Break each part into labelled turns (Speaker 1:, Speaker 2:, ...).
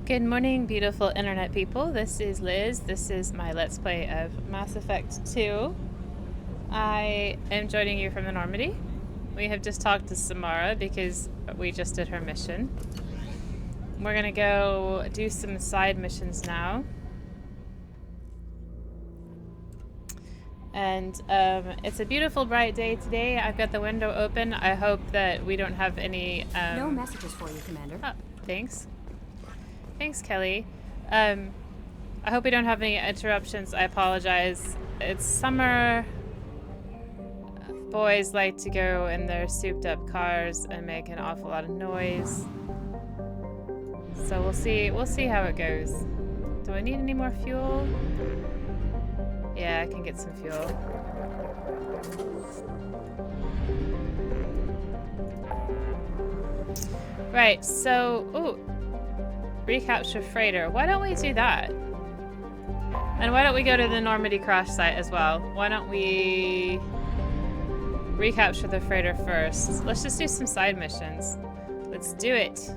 Speaker 1: Good morning, beautiful internet people. This is Liz. This is my Let's Play of Mass Effect 2. I am joining you from the Normandy. We have just talked to Samara because we just did her mission. We're gonna go do some side missions now. And it's a beautiful, bright day today. I've got the window open. I hope that we don't have any...
Speaker 2: No messages for you, Commander.
Speaker 1: Oh, thanks. Thanks, Kelly. I hope we don't have any interruptions. I apologize. It's summer. Boys like to go in their souped up cars and make an awful lot of noise. So we'll see how it goes. Do I need any more fuel? Yeah, I can get some fuel. Right, so ooh. Recapture freighter. Why don't we do that? And why don't we go to the Normandy crash site as well? Why don't we recapture the freighter first? Let's just do some side missions. Let's do it.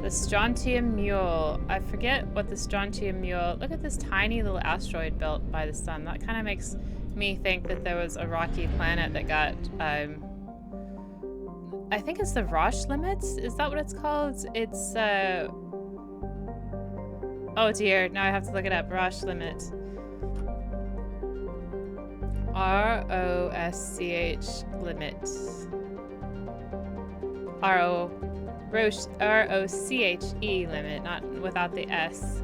Speaker 1: The Strontium Mule. I forget what the Strontium Mule... Look at this tiny little asteroid built by the sun. That kind of makes me think that there was a rocky planet that got... I think it's the Roche limit? Is that what it's called? It's... Oh dear, now I have to look it up. Roche limit. R-O-S-C-H limit. R-O-C-H-E limit, not without the S.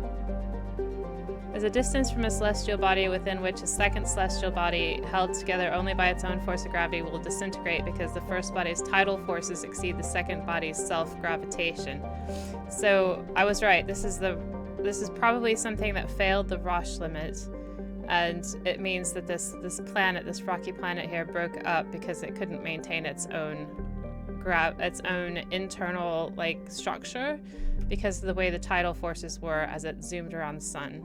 Speaker 1: Is a distance from a celestial body within which a second celestial body held together only by its own force of gravity will disintegrate because the first body's tidal forces exceed the second body's self-gravitation. So I was right. This is probably something that failed the Roche limit, and it means that this planet, this rocky planet here, broke up because it couldn't maintain its own internal structure because of the way the tidal forces were as it zoomed around the sun.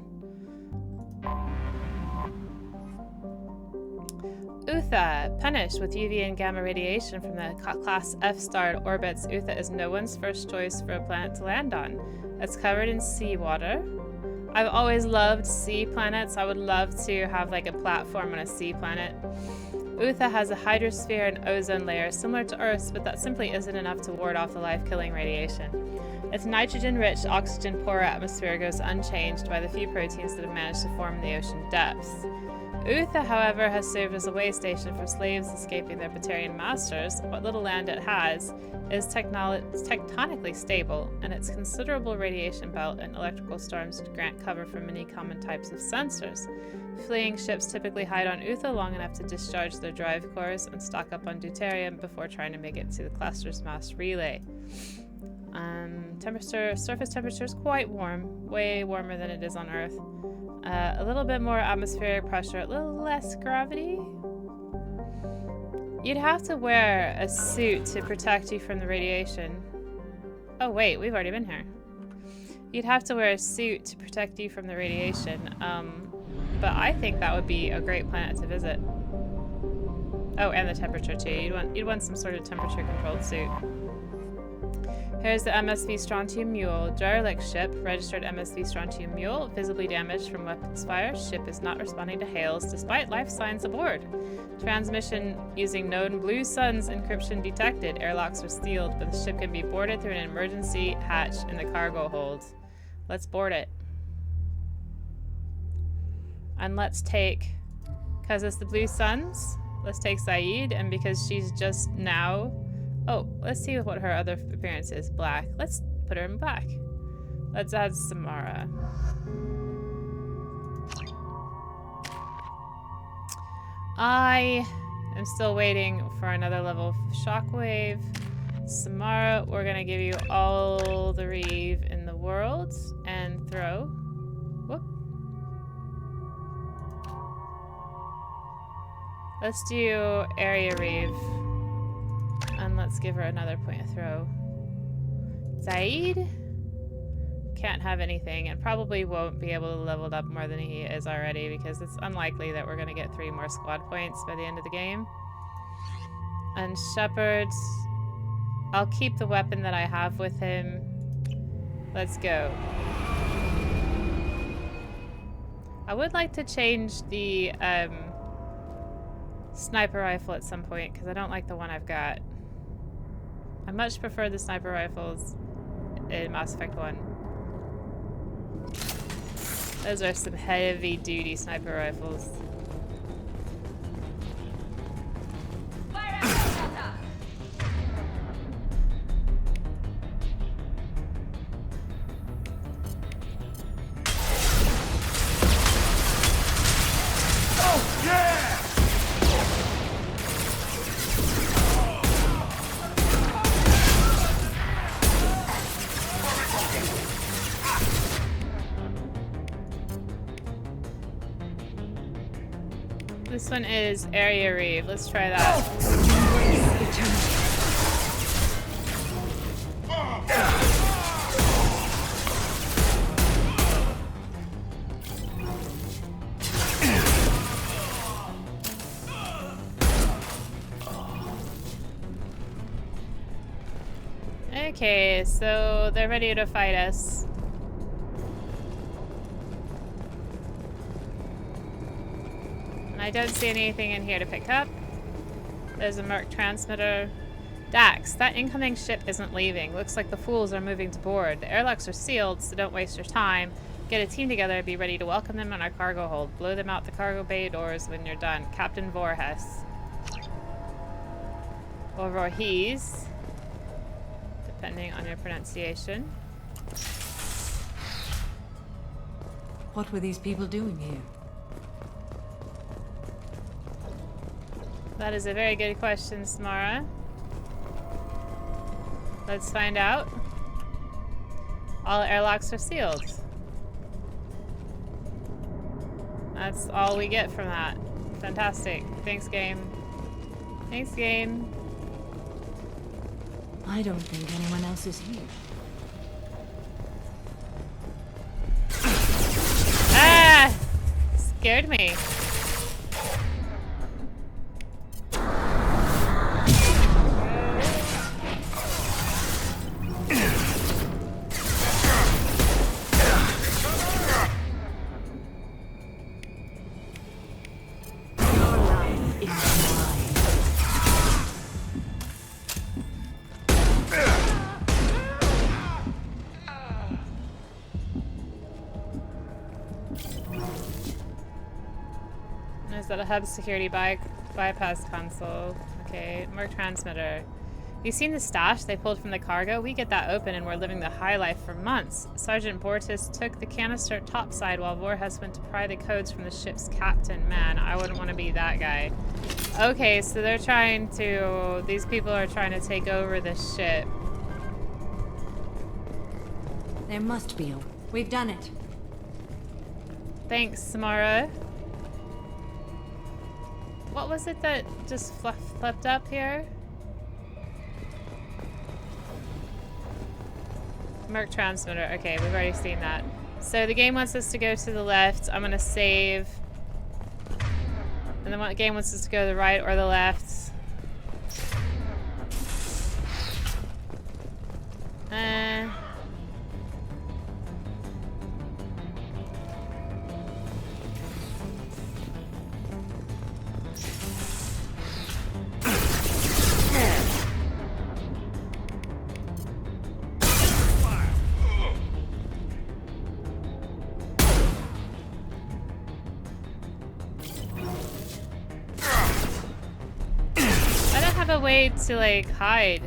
Speaker 1: Utha, punished with UV and gamma radiation from the class F-starred orbits. Utha is no one's first choice for a planet to land on. It's covered in seawater. I've always loved sea planets. I would love to have a platform on a sea planet. Utha has a hydrosphere and ozone layer similar to Earth's, but that simply isn't enough to ward off the life-killing radiation. Its nitrogen-rich, oxygen-poor atmosphere goes unchanged by the few proteins that have managed to form in the ocean depths. Utha, however, has served as a way station for slaves escaping their Batarian masters. What little land it has is tectonically stable, and its considerable radiation belt and electrical storms grant cover for many common types of sensors. Fleeing ships typically hide on Utha long enough to discharge their drive cores and stock up on deuterium before trying to make it to the cluster's mass relay. Surface temperature is quite warm, way warmer than it is on Earth. A little bit more atmospheric pressure, a little less gravity. You'd have to wear a suit to protect you from the radiation. Oh wait, we've already been here. You'd have to wear a suit to protect you from the radiation. But I think that would be a great planet to visit. Oh, and the temperature too. You'd want some sort of temperature-controlled suit. Here's the MSV Strontium Mule. Derelict ship, registered MSV Strontium Mule, visibly damaged from weapons fire. Ship is not responding to hails despite life signs aboard. Transmission using known blue suns encryption detected. Airlocks are sealed, but the ship can be boarded through an emergency hatch in the cargo hold. Let's board it. And let's take, because it's the blue suns, let's take Saeed, and because she's just now, oh, let's see what her other appearance is. Black. Let's put her in black. Let's add Samara. I am still waiting for another level of shockwave. Samara, we're gonna give you all the reeve in the world and throw. Whoop. Let's do area reeve. And let's give her another point of throw. Zaid? can't have anything and probably won't be able to level it up more than he is already because it's unlikely that we're going to get 3 more squad points by the end of the game. And Shepard, I'll keep the weapon that I have with him. Let's go. I would like to change the sniper rifle at some point because I don't like the one I've got. I much prefer the sniper rifles in Mass Effect 1. Those are some heavy duty sniper rifles. This one is Area Reeve. Let's try that. Okay, so they're ready to fight us. I don't see anything in here to pick up. There's a Merc transmitter. Dax, that incoming ship isn't leaving. Looks like the fools are moving to board. The airlocks are sealed, so don't waste your time. Get a team together and be ready to welcome them on our cargo hold. Blow them out the cargo bay doors when you're done. Captain Voorhees. Or Voorhees, depending on your pronunciation.
Speaker 2: What were these people doing here?
Speaker 1: That is a very good question, Samara. Let's find out. All airlocks are sealed. That's all we get from that. Fantastic. Thanks, game. Thanks, game.
Speaker 2: I don't think anyone else is here.
Speaker 1: Ah! Scared me. Is that a hub security bypass console? Okay, Merc transmitter. You seen the stash they pulled from the cargo? We get that open and we're living the high life for months. Sergeant Bortis took the canister topside while Voorhees went to pry the codes from the ship's captain. Man, I wouldn't want to be that guy. Okay, so they're trying to... These people are trying to take over the ship.
Speaker 2: There must be. We've done it.
Speaker 1: Thanks, Samara. What was it that just flipped up here? Merc transmitter. Okay, we've already seen that. So the game wants us to go to the left. I'm gonna save. And the game wants us to go to the right or the left. A way to like hide.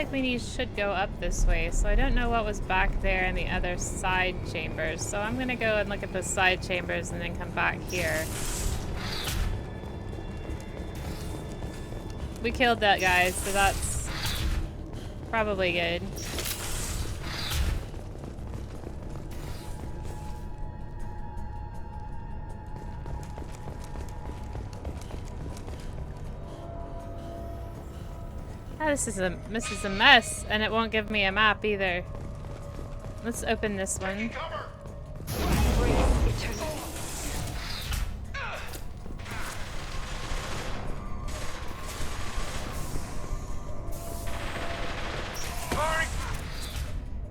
Speaker 1: like we should go up this way, so I don't know what was back there in the other side chambers. So I'm gonna go and look at the side chambers and then come back here. We killed that guy, so that's probably good. Ah, this is a mess, and it won't give me a map either. Let's open this one.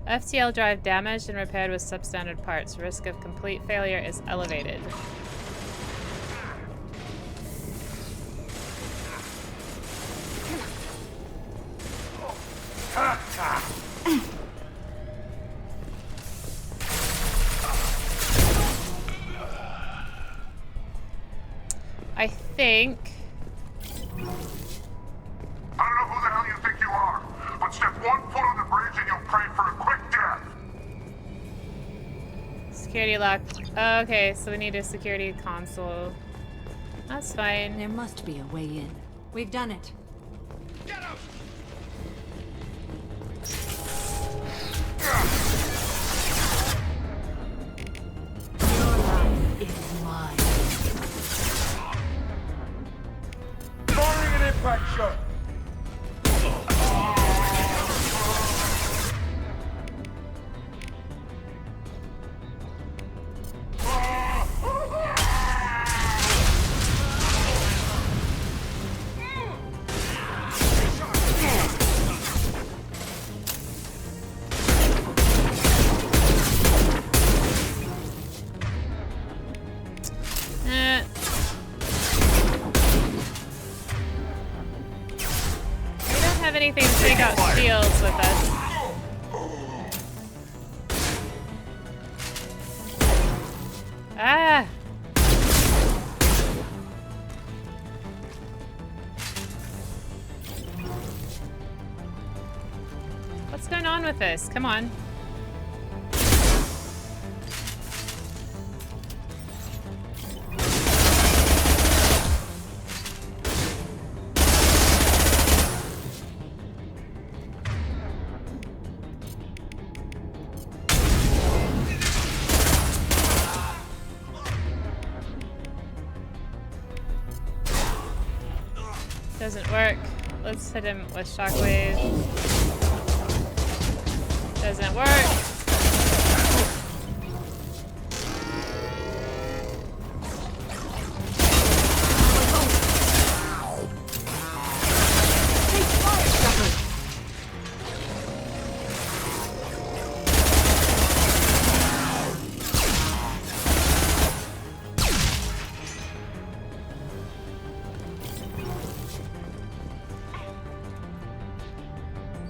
Speaker 1: FTL drive damaged and repaired with substandard parts. Risk of complete failure is elevated. I think...
Speaker 3: I don't know who the hell you think you are, but step 1 foot on the bridge and you'll pray for a quick death.
Speaker 1: Security lock. Oh, okay, so we need a security console. That's fine.
Speaker 2: There must be a way in. We've done it.
Speaker 3: Get him!
Speaker 2: Your life is mine.
Speaker 3: Firing an impact shot.
Speaker 1: Anything to take out shields with us. Ah! What's going on with this? Come on. Doesn't work. Let's hit him with shockwave. Doesn't work.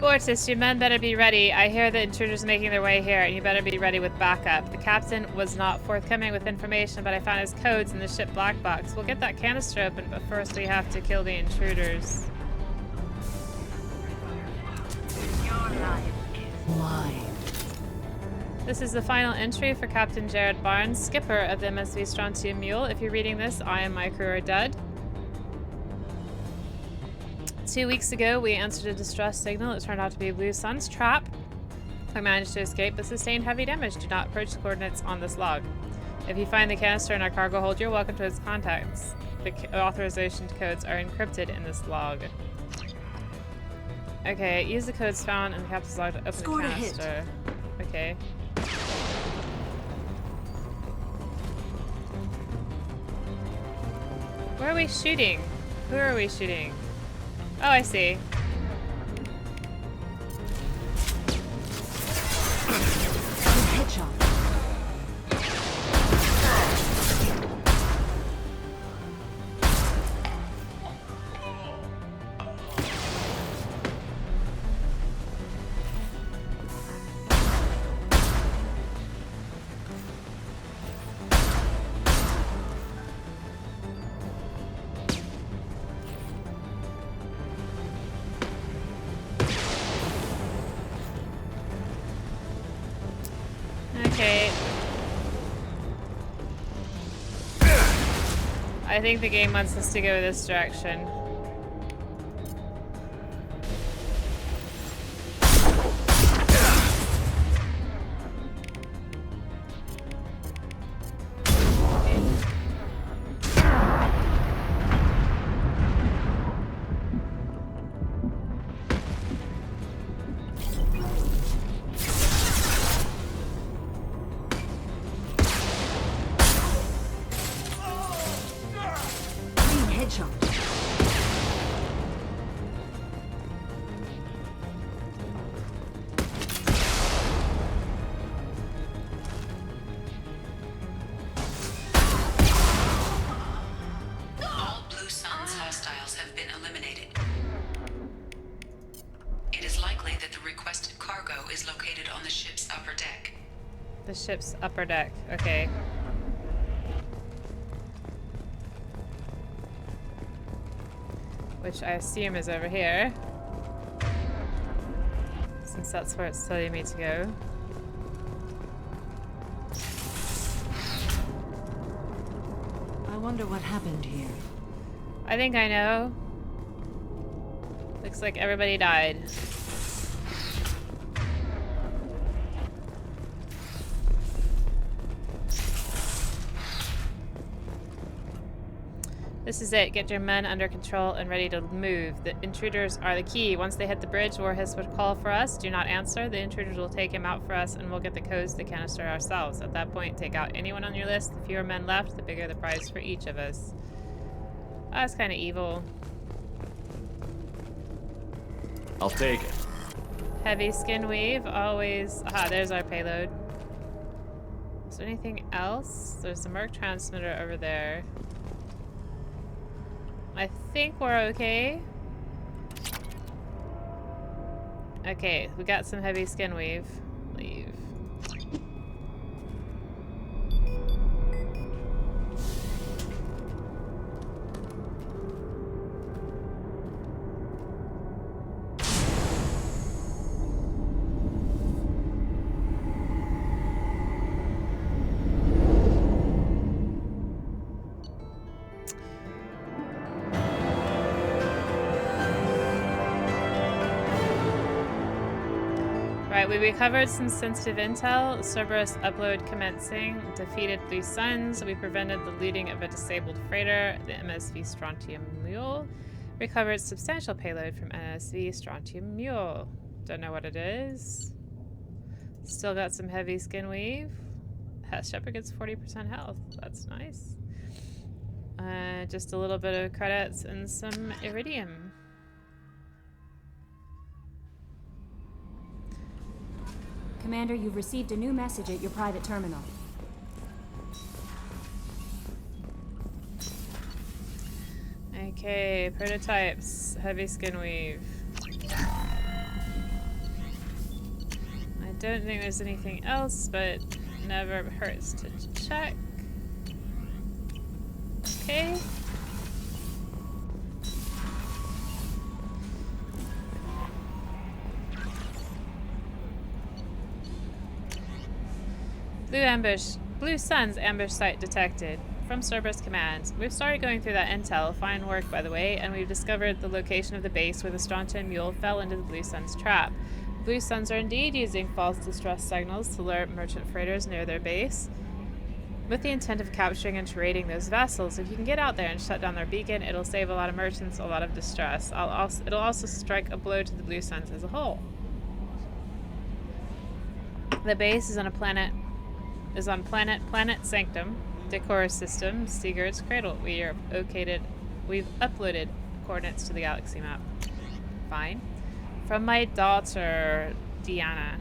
Speaker 1: Bortus, your men better be ready. I hear the intruders making their way here, and you better be ready with backup. The captain was not forthcoming with information, but I found his codes in the ship black box. We'll get that canister open, but first we have to kill the intruders.
Speaker 2: Your life is mine.
Speaker 1: This is the final entry for Captain Jared Barnes, skipper of the MSV Strontium Mule. If you're reading this, I and my crew are dead. 2 weeks ago, we answered a distress signal. It turned out to be Blue Sun's trap. I managed to escape but sustained heavy damage. Do not approach the coordinates on this log. If you find the canister in our cargo hold, you're welcome to its contacts. The authorization codes are encrypted in this log. Okay, use the codes found in the captain's log to open the canister. Okay. Where are we shooting? Who are we shooting? Oh, I see.
Speaker 2: Headshot.
Speaker 1: I think the game wants us to go this direction. The ship's upper deck. Okay. Which I assume is over here. Since that's where it's telling me to go.
Speaker 2: I wonder what happened here.
Speaker 1: I think I know. Looks like everybody died. This is it. Get your men under control and ready to move. The intruders are the key. Once they hit the bridge, Warhis would call for us. Do not answer. The intruders will take him out for us, and we'll get the codes to the canister ourselves. At that point, take out anyone on your list. The fewer men left, the bigger the prize for each of us. Oh, that's kind of evil.
Speaker 4: I'll take it.
Speaker 1: Heavy skin weave, always. Aha, there's our payload. Is there anything else? There's the Merc transmitter over there. I think we're okay. Okay, we got some heavy skin weave. Leave. We recovered some sensitive intel. Cerberus upload commencing. Defeated 3 suns. We prevented the looting of a disabled freighter, the MSV Strontium Mule. Recovered substantial payload from MSV Strontium Mule. Don't know what it is. Still got some heavy skin weave. Shepard gets 40% health. That's nice. Just a little bit of credits and some iridium.
Speaker 5: Commander, you've received a new message at your private terminal.
Speaker 1: Okay, prototypes, heavy skin weave. I don't think there's anything else, but never hurts to check. Okay. Blue Sun's ambush site detected. From Cerberus Command. We've started going through that intel. Fine work, by the way, and we've discovered the location of the base where the Strontium Mule fell into the Blue Sun's trap. Blue Suns are indeed using false distress signals to lure merchant freighters near their base, with the intent of capturing and trading those vessels. If you can get out there and shut down their beacon, it'll save a lot of merchants a lot of distress. It'll also strike a blow to the Blue Suns as a whole. The base is on planet Sanctum, Decor System, Sigurd's Cradle. We've uploaded coordinates to the galaxy map. Fine. From my daughter, Diana.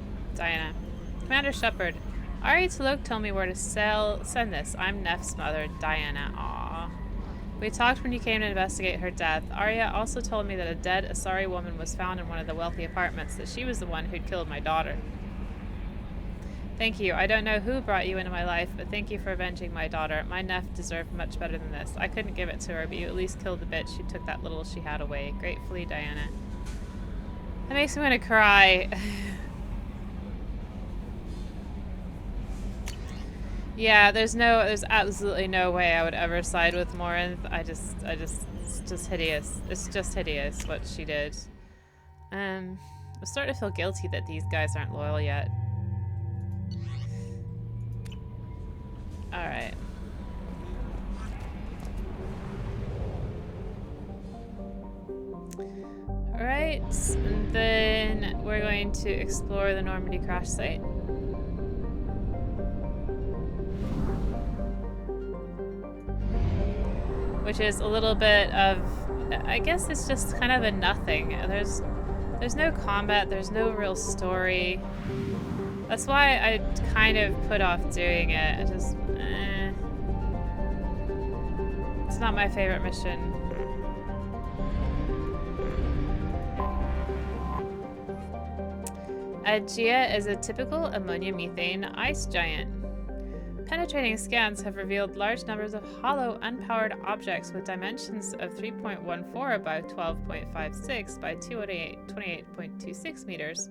Speaker 1: Commander Shepard. Ari Talok told me where to send this. I'm Neff's mother, Diana. Aww. We talked when you came to investigate her death. Arya also told me that a dead Asari woman was found in one of the wealthy apartments, that she was the one who'd killed my daughter. Thank you. I don't know who brought you into my life, but thank you for avenging my daughter. My Neff deserved much better than this. I couldn't give it to her, but you at least killed the bitch who took that little she had away. Gratefully, Diana. That makes me want to cry. Yeah, there's absolutely no way I would ever side with Morinth. It's just hideous. It's just hideous what she did. I'm starting to feel guilty that these guys aren't loyal yet. Alright. Alright, and then we're going to explore the Normandy crash site. Which is a little bit of, I guess it's just kind of a nothing. There's no combat, there's no real story. That's why I kind of put off doing it. I just, it's not my favorite mission. Aegea is a typical ammonia methane ice giant. Penetrating scans have revealed large numbers of hollow, unpowered objects with dimensions of 3.14 by 12.56 by 28.26 meters,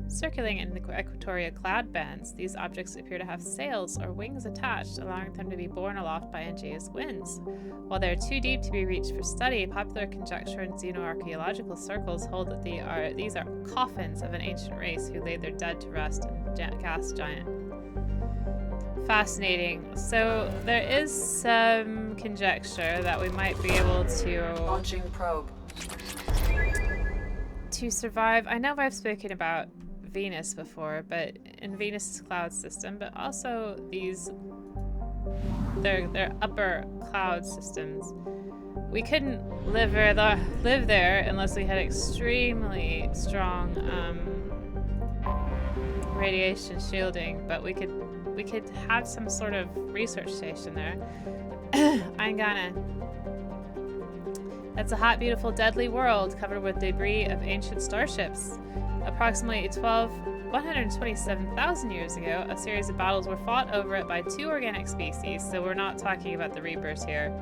Speaker 1: circulating in the equatorial cloud bands. These objects appear to have sails or wings attached, allowing them to be borne aloft by Aegea's winds. While they are too deep to be reached for study, popular conjecture in xenoarchaeological circles hold that these are coffins of an ancient race who laid their dead to rest in a gas giant. Fascinating. So there is some conjecture that we might be able to
Speaker 2: Launching probe.
Speaker 1: To survive. I know I've spoken about Venus before, but in Venus's cloud system, but also their upper cloud systems. We couldn't live there unless we had extremely strong radiation shielding, but we could have some sort of research station there. Aingana. That's a hot, beautiful, deadly world covered with debris of ancient starships. Approximately 127,000 years ago, a series of battles were fought over it by two organic species, so we're not talking about the Reapers here.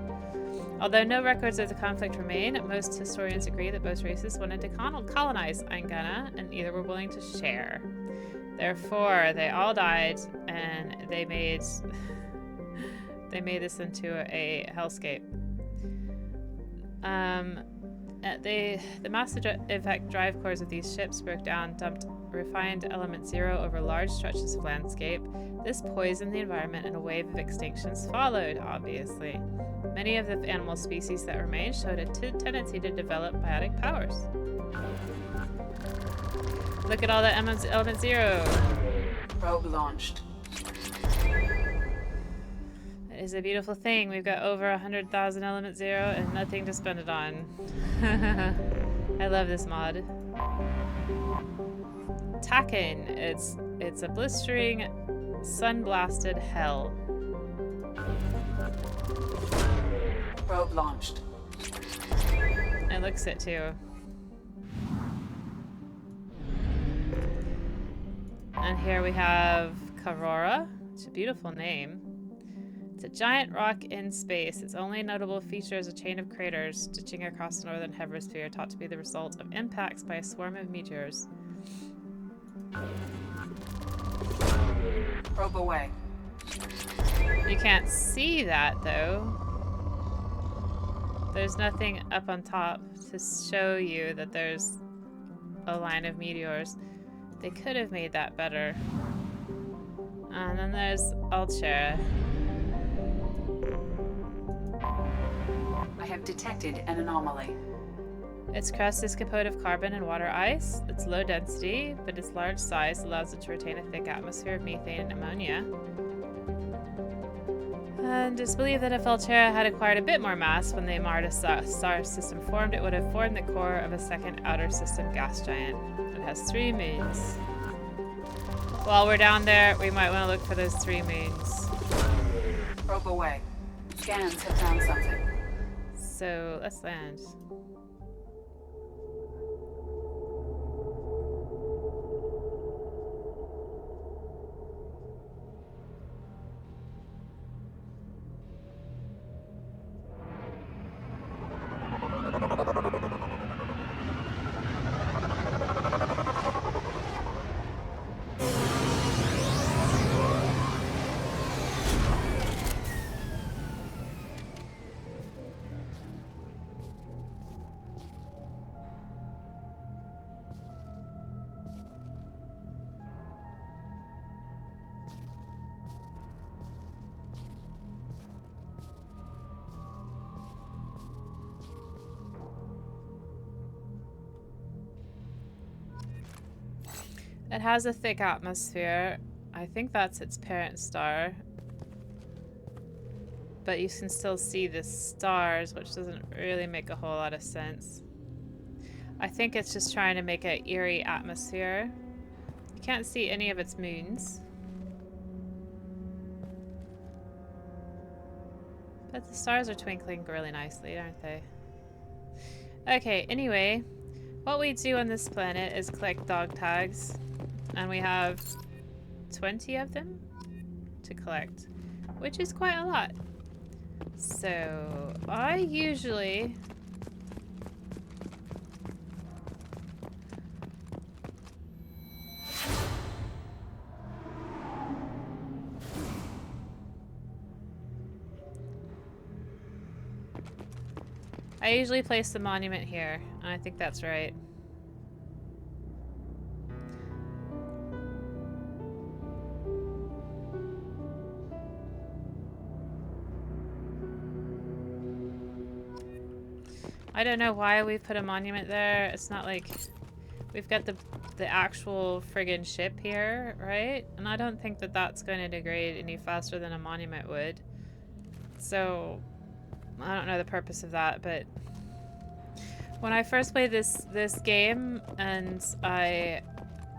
Speaker 1: Although no records of the conflict remain, most historians agree that both races wanted to colonize Aingana, and neither were willing to share. Therefore, they all died, and they made this into a hellscape. The mass effect drive cores of these ships broke down, dumped refined element 0 over large stretches of landscape. This poisoned the environment, and a wave of extinctions followed, obviously. Many of the animal species that remained showed a tendency to develop biotic powers. Look at all that element 0.
Speaker 2: Probe launched.
Speaker 1: It is a beautiful thing. We've got over 100,000 element 0 and nothing to spend it on. I love this mod. Takken. It's a blistering, sun-blasted hell.
Speaker 2: Probe launched.
Speaker 1: It looks it too. And here we have Karora. It's a beautiful name. It's a giant rock in space. Its only notable feature is a chain of craters stitching across the northern hemisphere, thought to be the result of impacts by a swarm of meteors.
Speaker 2: Probe away.
Speaker 1: You can't see that, though. There's nothing up on top to show you that there's a line of meteors. They could have made that better. And then there's Altera.
Speaker 2: I have detected an anomaly.
Speaker 1: Its crust is composed of carbon and water ice. It's low density, but its large size allows it to retain a thick atmosphere of methane and ammonia. And it's believed that if Altera had acquired a bit more mass when the Marta star system formed, it would have formed the core of a second outer system gas giant. It has 3 moons. While we're down there, we might want to look for those 3 moons.
Speaker 2: Probe away. Scans have found something.
Speaker 1: So let's land. It has a thick atmosphere. I think that's its parent star. But you can still see the stars, which doesn't really make a whole lot of sense. I think it's just trying to make an eerie atmosphere. You can't see any of its moons. But the stars are twinkling really nicely, aren't they? Okay, anyway, what we do on this planet is collect dog tags. And we have 20 of them to collect, which is quite a lot. So, I usually... place the monument here, and I think that's right. I don't know why we put a monument there. It's not like we've got the actual friggin' ship here, right? And I don't think that that's going to degrade any faster than a monument would. So I don't know the purpose of that, but when I first played this game and I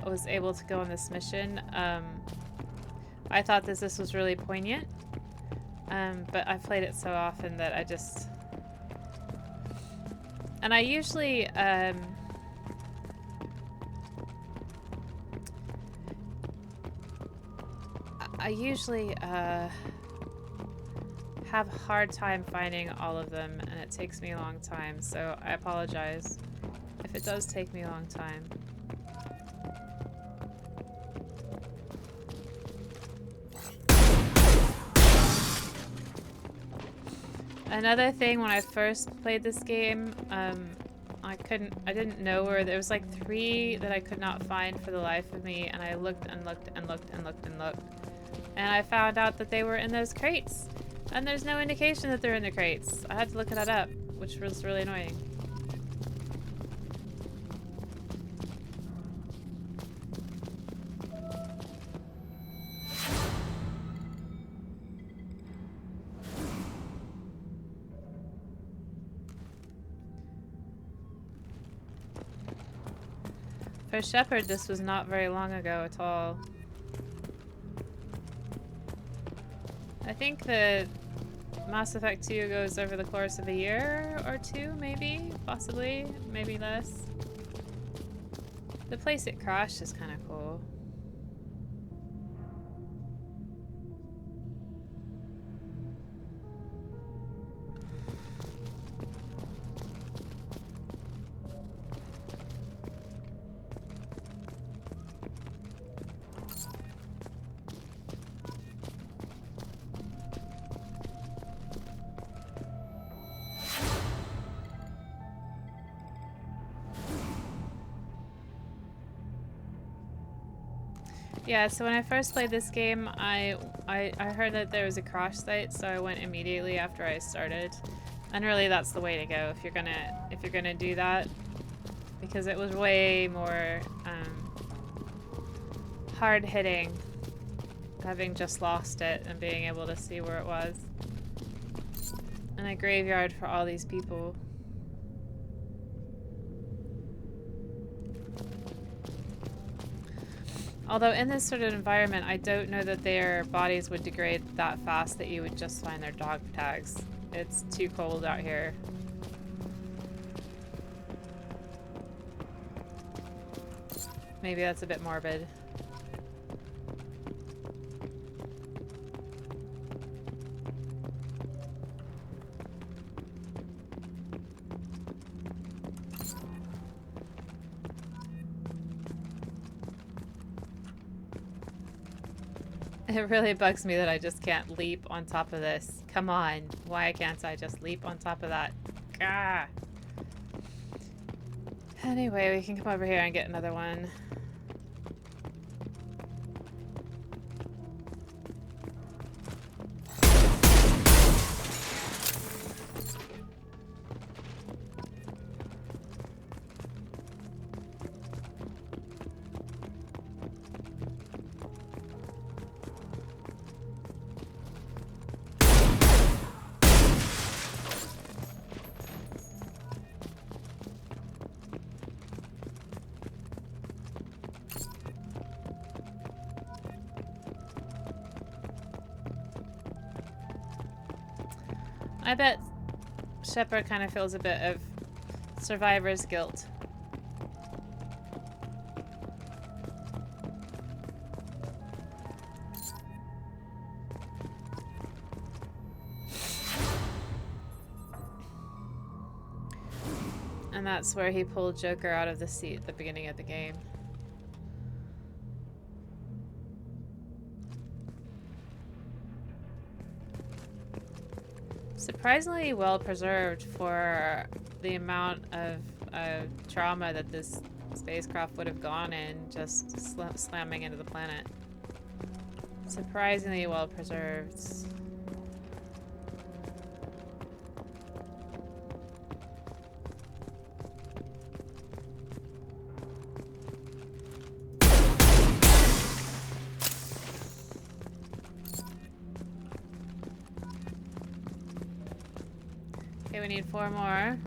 Speaker 1: was able to go on this mission, I thought that this was really poignant. But I've played it so often that I just... And I usually, have a hard time finding all of them, and it takes me a long time, so I apologize if it does take me a long time. Another thing, when I first played this game, I didn't know where there was like 3 that I could not find for the life of me, and I looked and looked and looked and looked and looked, and I found out that they were in those crates, and there's no indication that they're in the crates. I had to look that up, which was really annoying. For Shepard, this was not very long ago at all. I think that Mass Effect 2 goes over the course of a year or 2, maybe? Possibly? Maybe less? The place it crashed is kind of cool. Yeah, so when I first played this game, I heard that there was a crash site, so I went immediately after I started. And really that's the way to go if you're gonna do that. Because it was way more hard hitting having just lost it and being able to see where it was. And a graveyard for all these people. Although in this sort of environment, I don't know that their bodies would degrade that fast that you would just find their dog tags. It's too cold out here. Maybe that's a bit morbid. It really bugs me that I just can't leap on top of this. Come on. Why can't I just leap on top of that? Gah! Anyway, we can come over here and get another one. I bet Shepard kind of feels a bit of survivor's guilt. And that's where he pulled Joker out of the seat at the beginning of the game. Surprisingly well preserved for the amount of trauma that this spacecraft would have gone in just slamming into the planet. Surprisingly well preserved. Okay, we need 4 more.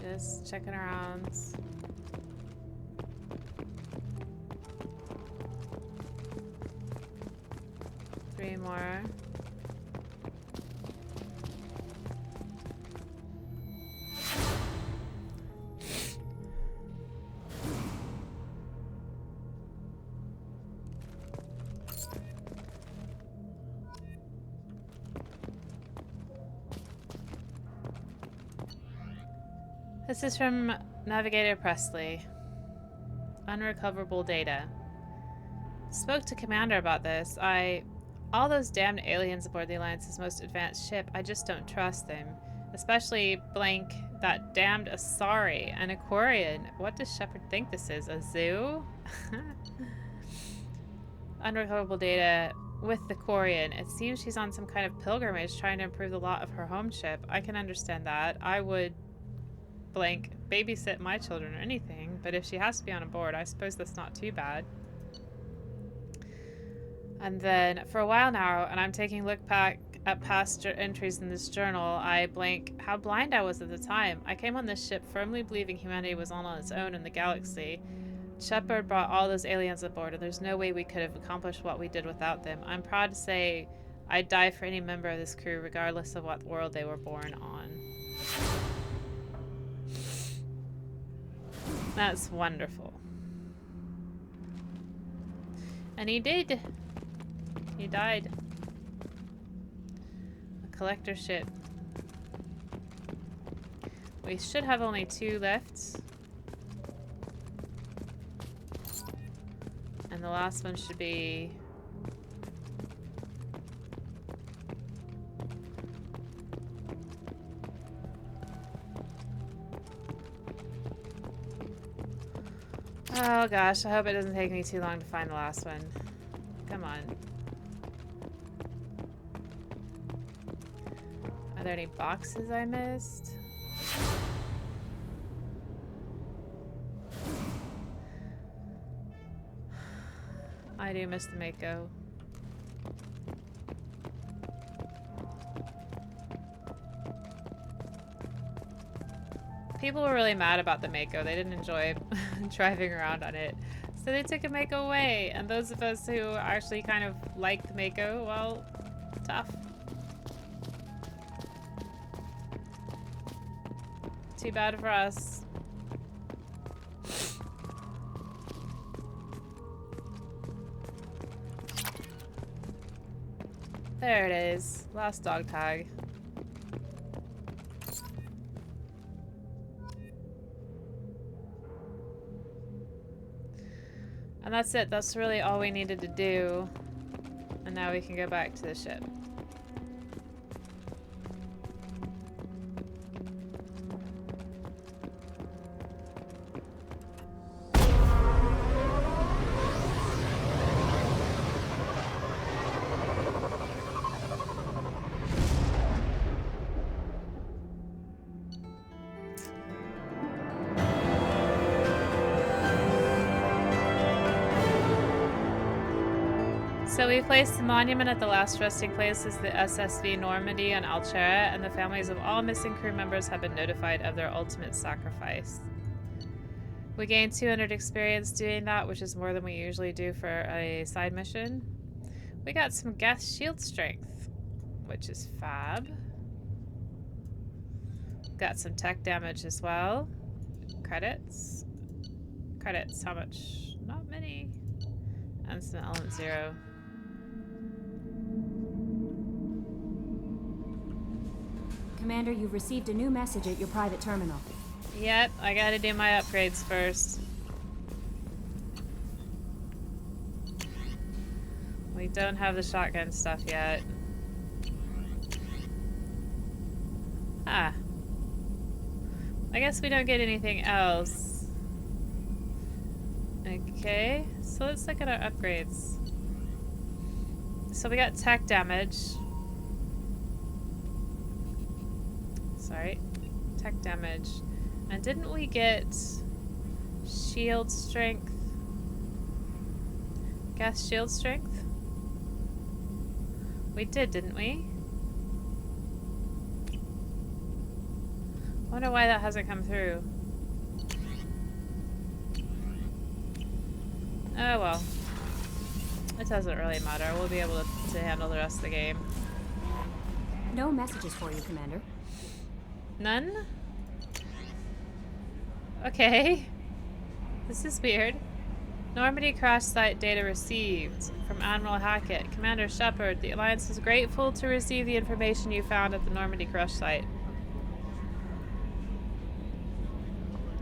Speaker 1: Just checking around. Three more. This is from Navigator Presley. Unrecoverable data. Spoke to Commander about this. All those damned aliens aboard the Alliance's most advanced ship, I just don't trust them. Especially blank that damned Asari, an Aquarian. What does Shepard think this is? A zoo? Unrecoverable data with the Quarian. It seems she's on some kind of pilgrimage trying to improve the lot of her home ship. I can understand that. I would blank babysit my children or anything, but if she has to be on a board, I suppose that's not too bad. And then for a while now, and I'm taking a look back at past entries in this journal, I blank how blind I was at the time. I came on this ship firmly believing humanity was all on its own in the galaxy. Shepard brought all those aliens aboard, and there's no way we could have accomplished what we did without them. I'm proud to say I'd die for any member of this crew, regardless of what world they were born on. That's wonderful. And he did. He died. A collector ship. We should have only 2 left. And the last one should be... Oh gosh, I hope it doesn't take me too long to find the last one. Come on. Are there any boxes I missed? I do miss the Mako. People were really mad about the Mako. They didn't enjoy driving around on it. So they took a Mako away. And those of us who actually kind of like the Mako, well, tough. Too bad for us. There it is. Last dog tag. And that's it. That's really all we needed to do. And now we can go back to the ship. So we placed the monument at the last resting place is the SSV Normandy on Altera, and the families of all missing crew members have been notified of their ultimate sacrifice. We gained 200 experience doing that, which is more than we usually do for a side mission. We got some gas shield strength, which is fab. Got some tech damage as well. Credits. Credits, how much? Not many. And some element 0.
Speaker 5: Commander, you've received a new message at your private terminal.
Speaker 1: Yep, I gotta do my upgrades first. We don't have the shotgun stuff yet. Ah. I guess we don't get anything else. Okay, so let's look at our upgrades. So we got tech damage. Sorry. Tech damage. And didn't we get shield strength? Gas shield strength? We did, didn't we? I wonder why that hasn't come through. Oh well. It doesn't really matter. We'll be able to handle the rest of the game.
Speaker 5: No messages for you, Commander.
Speaker 1: None? Okay. This is weird. Normandy crash site data received from Admiral Hackett. Commander Shepard, the Alliance is grateful to receive the information you found at the Normandy crash site.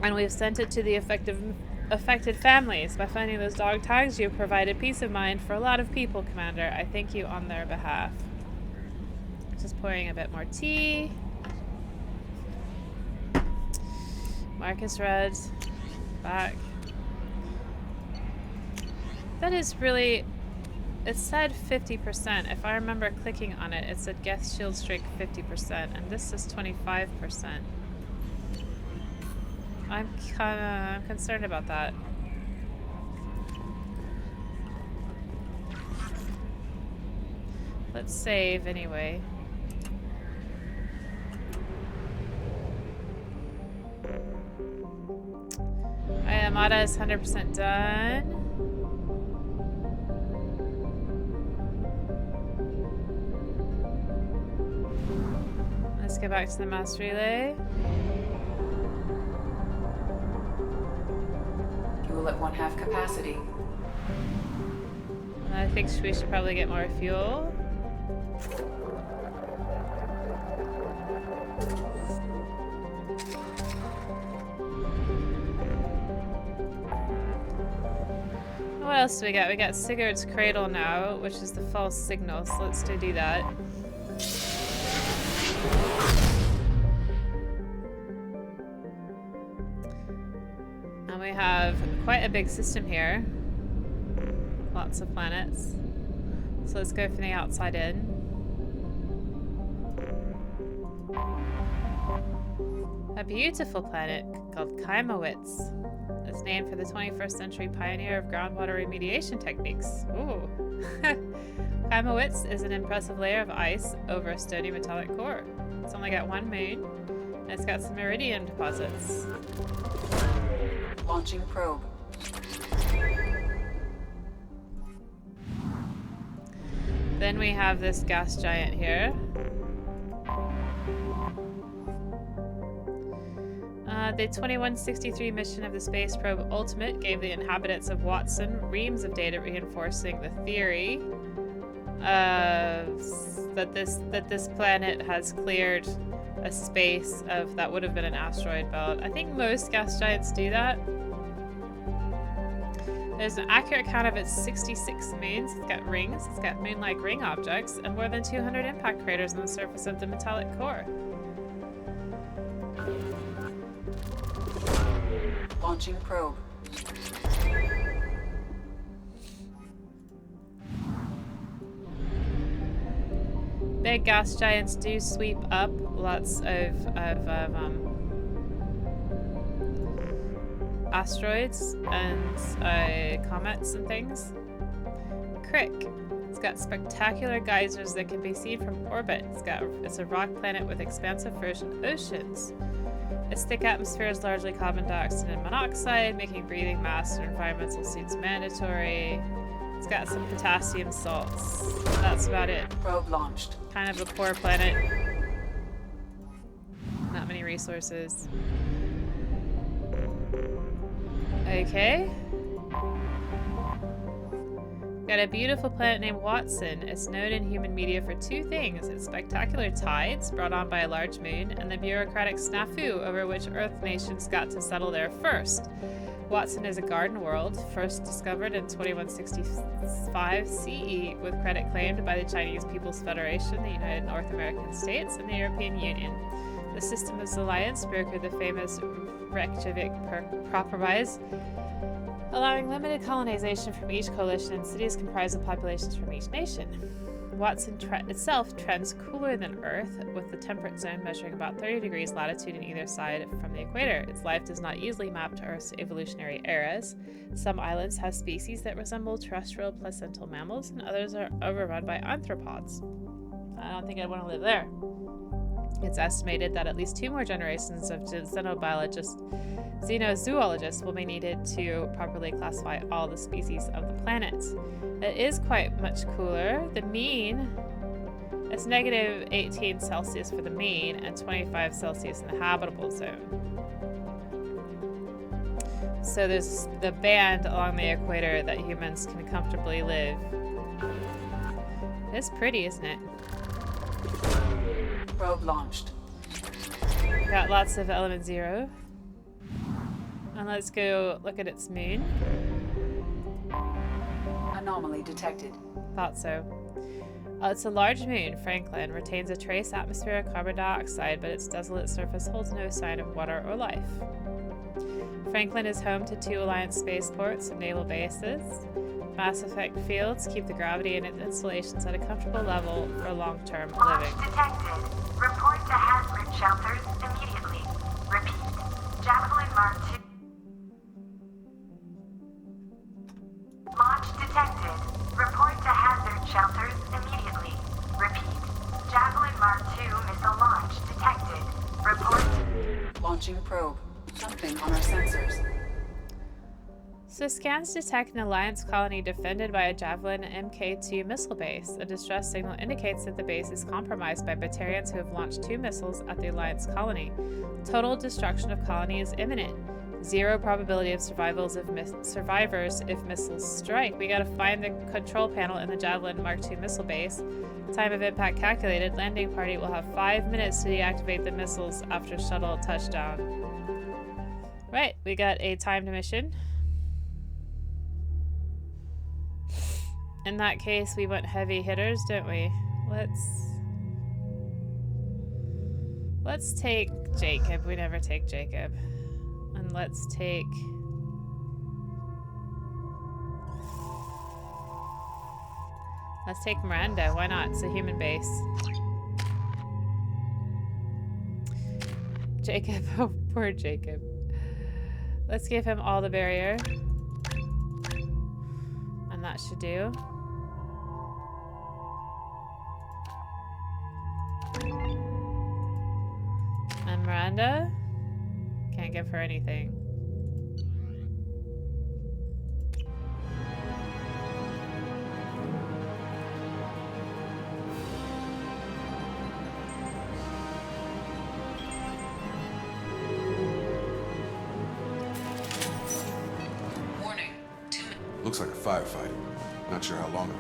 Speaker 1: And we've sent it to the affected families. By finding those dog tags, you've provided peace of mind for a lot of people, Commander. I thank you on their behalf. Just pouring a bit more tea. Marcus Red. Back. That is really... It said 50%. If I remember clicking on it, it said gas shield strength 50%, and this is 25%. I'm concerned about that. Let's save anyway. Armada is 100% done. Let's get back to the mass relay.
Speaker 2: Fuel at 1/2 capacity.
Speaker 1: I think we should probably get more fuel. What else do we got? We got Sigurd's Cradle now, which is the false signal, so let's do that. And we have quite a big system here. Lots of planets. So let's go from the outside in. A beautiful planet called Kaimowitz. It's named for the 21st century pioneer of groundwater remediation techniques. Ooh. Kaimowitz is an impressive layer of ice over a stony metallic core. It's only got one moon, and it's got some iridium deposits.
Speaker 2: Launching probe.
Speaker 1: Then we have this gas giant here. The 2163 mission of the space probe Ultimate gave the inhabitants of Watson reams of data reinforcing the theory that this planet has cleared a space of that would have been an asteroid belt. I think most gas giants do that. There's an accurate count of its 66 moons. It's got rings, it's got moon-like ring objects, and more than 200 impact craters on the surface of the metallic core.
Speaker 2: Launching probe.
Speaker 1: Big gas giants do sweep up lots of asteroids and comets and things. Crick. It's got spectacular geysers that can be seen from orbit. It's a rock planet with expansive frozen oceans. Its thick atmosphere is largely carbon dioxide and monoxide, making breathing masks and environmental suits mandatory. It's got some potassium salts. That's about it.
Speaker 2: Probe launched.
Speaker 1: Kind of a poor planet. Not many resources. Okay. Got a beautiful planet named Watson. It's known in human media for two things: its spectacular tides, brought on by a large moon, and the bureaucratic snafu over which Earth nations got to settle there first. Watson is a garden world, first discovered in 2165 CE, with credit claimed by the Chinese People's Federation, the United North American States, and the European Union. The System of Alliance brokered the famous Reykjavik Compromise, allowing limited colonization from each coalition and cities comprised of populations from each nation. Watson itself trends cooler than Earth, with the temperate zone measuring about 30 degrees latitude on either side from the equator. Its life does not easily map to Earth's evolutionary eras. Some islands have species that resemble terrestrial placental mammals, and others are overrun by arthropods. I don't think I'd want to live there. It's estimated that at least 2 more generations of xenozoologists will be needed to properly classify all the species of the planet. It is quite much cooler. The mean, it's negative 18 Celsius for the mean and 25 Celsius in the habitable zone. So there's the band along the equator that humans can comfortably live. It's pretty, isn't it?
Speaker 2: Probe launched.
Speaker 1: Got lots of element 0. And let's go look at its moon.
Speaker 2: Anomaly detected.
Speaker 1: Thought so. It's a large moon, Franklin. Retains a trace atmosphere of carbon dioxide, but its desolate surface holds no sign of water or life. Franklin is home to 2 Alliance spaceports and naval bases. Mass effect fields keep the gravity in its installations at a comfortable level for long-term living.
Speaker 6: Launch detected. Report to hazard shelters immediately. Repeat. Javelin Mark 2. Launch detected. Report to hazard shelters immediately. Repeat. Javelin Mark 2 missile launch detected. Report.
Speaker 2: Launching probe. Something on our sensors.
Speaker 1: So scans detect an Alliance colony defended by a Javelin Mk2 missile base. A distress signal indicates that the base is compromised by Batarians who have launched 2 missiles at the Alliance colony. Total destruction of colony is imminent. 0 probability of survivors if missiles strike. We gotta find the control panel in the Javelin Mark II missile base. Time of impact calculated. Landing party will have 5 minutes to deactivate the missiles after shuttle touchdown. Right, we got a timed mission. In that case, we want heavy hitters, don't we? Let's take Jacob. We never take Jacob. And let's take... Miranda. Why not? It's a human base. Jacob. Oh, poor Jacob. Let's give him all the barrier. And that should do. And Miranda? Can't give her anything.
Speaker 2: Warning.
Speaker 7: Looks like a firefight. Not sure how long ago.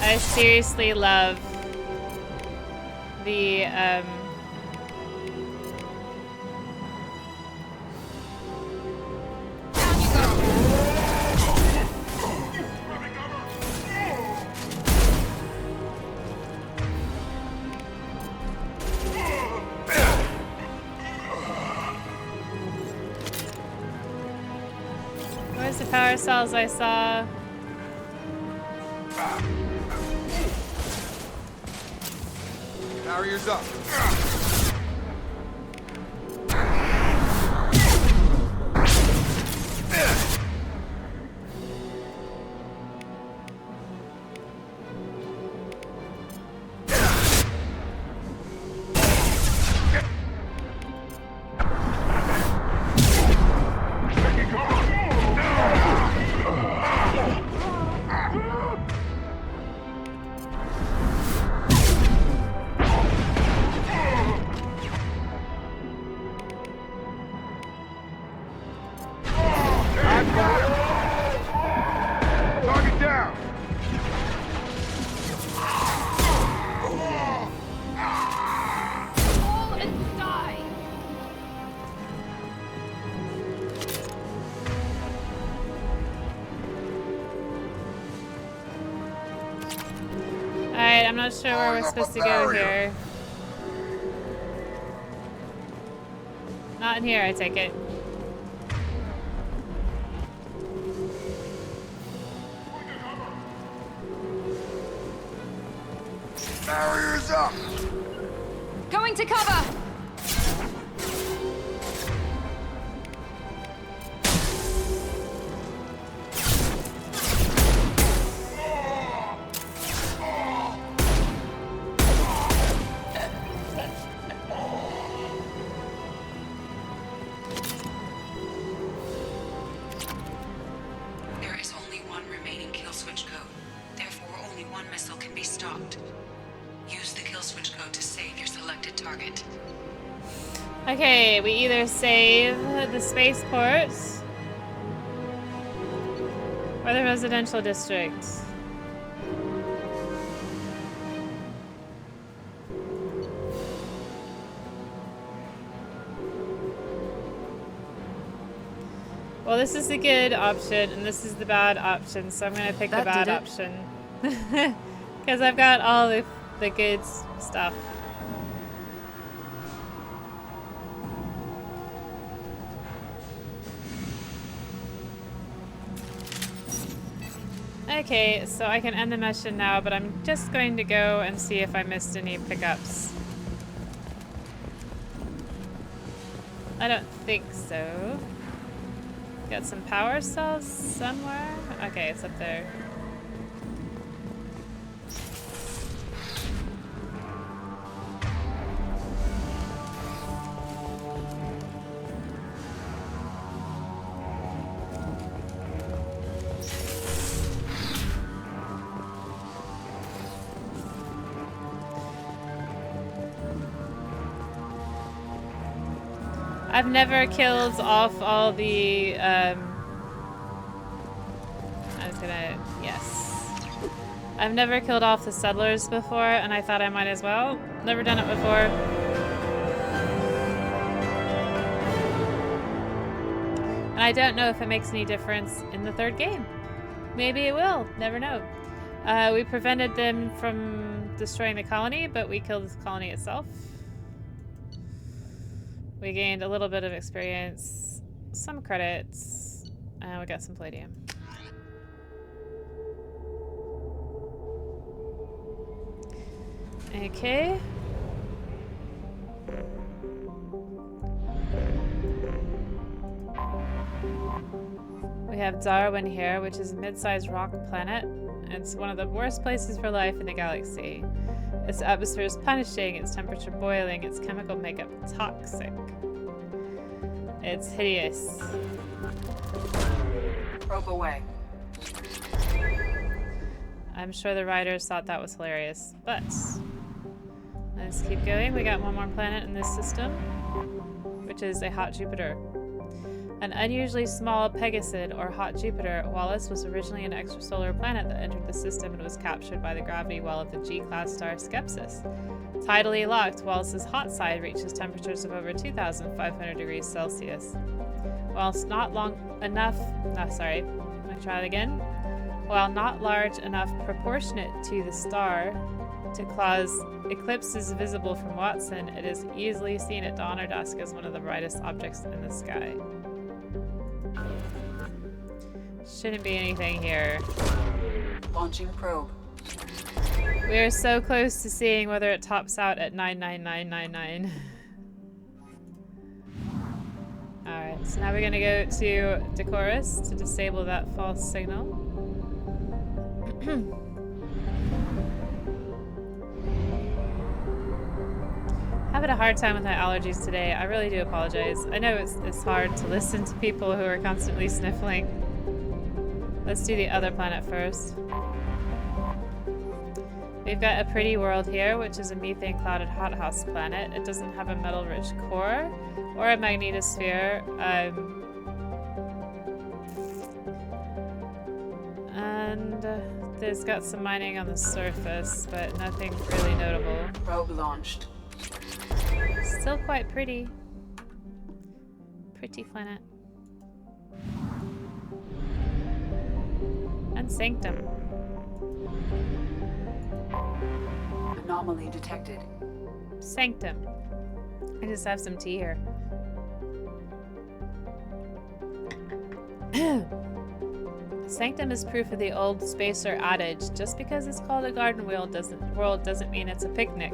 Speaker 1: I seriously love the There's the power cells I saw.
Speaker 7: Barriers up. Target down.
Speaker 5: Fall and die!
Speaker 1: Alright, I'm not sure where we're supposed to go here. Not in here, I take it.
Speaker 7: Barriers up.
Speaker 5: Going to cover!
Speaker 2: There is only one remaining kill switch code. Therefore, only one missile can be stopped. Use the kill switch code to save your selected target.
Speaker 1: Okay, we either save the spaceport or the residential district. Well, this is the good option, and this is the bad option, so I'm gonna pick the
Speaker 2: That
Speaker 1: bad
Speaker 2: did it.
Speaker 1: option. Because I've got all the good stuff. Okay, so I can end the mission now, but I'm just going to go and see if I missed any pickups. I don't think so. Got some power cells somewhere? Okay, it's up there. I've never killed off all the, I was gonna, yes. I've never killed off the settlers before, and I thought I might as well. Never done it before. And I don't know if it makes any difference in the third game. Maybe it will, never know. We prevented them from destroying the colony, but we killed the colony itself. We gained a little bit of experience, some credits, and we got some palladium. Okay. We have Darwin here, which is a mid-sized rock planet. It's one of the worst places for life in the galaxy. Its atmosphere is punishing, its temperature boiling, its chemical makeup toxic. It's hideous.
Speaker 2: Probe away.
Speaker 1: I'm sure the writers thought that was hilarious, but let's keep going. We got one more planet in this system, which is a hot Jupiter. An unusually small Pegasus or hot Jupiter, Wallace was originally an extrasolar planet that entered the system and was captured by the gravity well of the G-class star Skepsis. Tidally locked, Wallace's hot side reaches temperatures of over 2,500 degrees Celsius. Whilst not long enough, let me try it again. While not large enough proportionate to the star to cause eclipses visible from Watson, it is easily seen at dawn or dusk as one of the brightest objects in the sky. Shouldn't be anything here.
Speaker 2: Launching probe.
Speaker 1: We are so close to seeing whether it tops out at 99999. Alright, so now we're gonna go to Decorus to disable that false signal. Having a hard time with my allergies today. I really do apologize. I know it's hard to listen to people who are constantly sniffling. Let's do the other planet first. We've got a pretty world here, which is a methane-clouded hothouse planet. It doesn't have a metal-rich core or a magnetosphere. And there's got some mining on the surface, but nothing really notable.
Speaker 2: Probe launched.
Speaker 1: Still quite pretty. Pretty planet. And Sanctum.
Speaker 2: Anomaly detected.
Speaker 1: Sanctum. I just have some tea here. Sanctum is proof of the old spacer adage, just because it's called a garden world doesn't mean it's a picnic.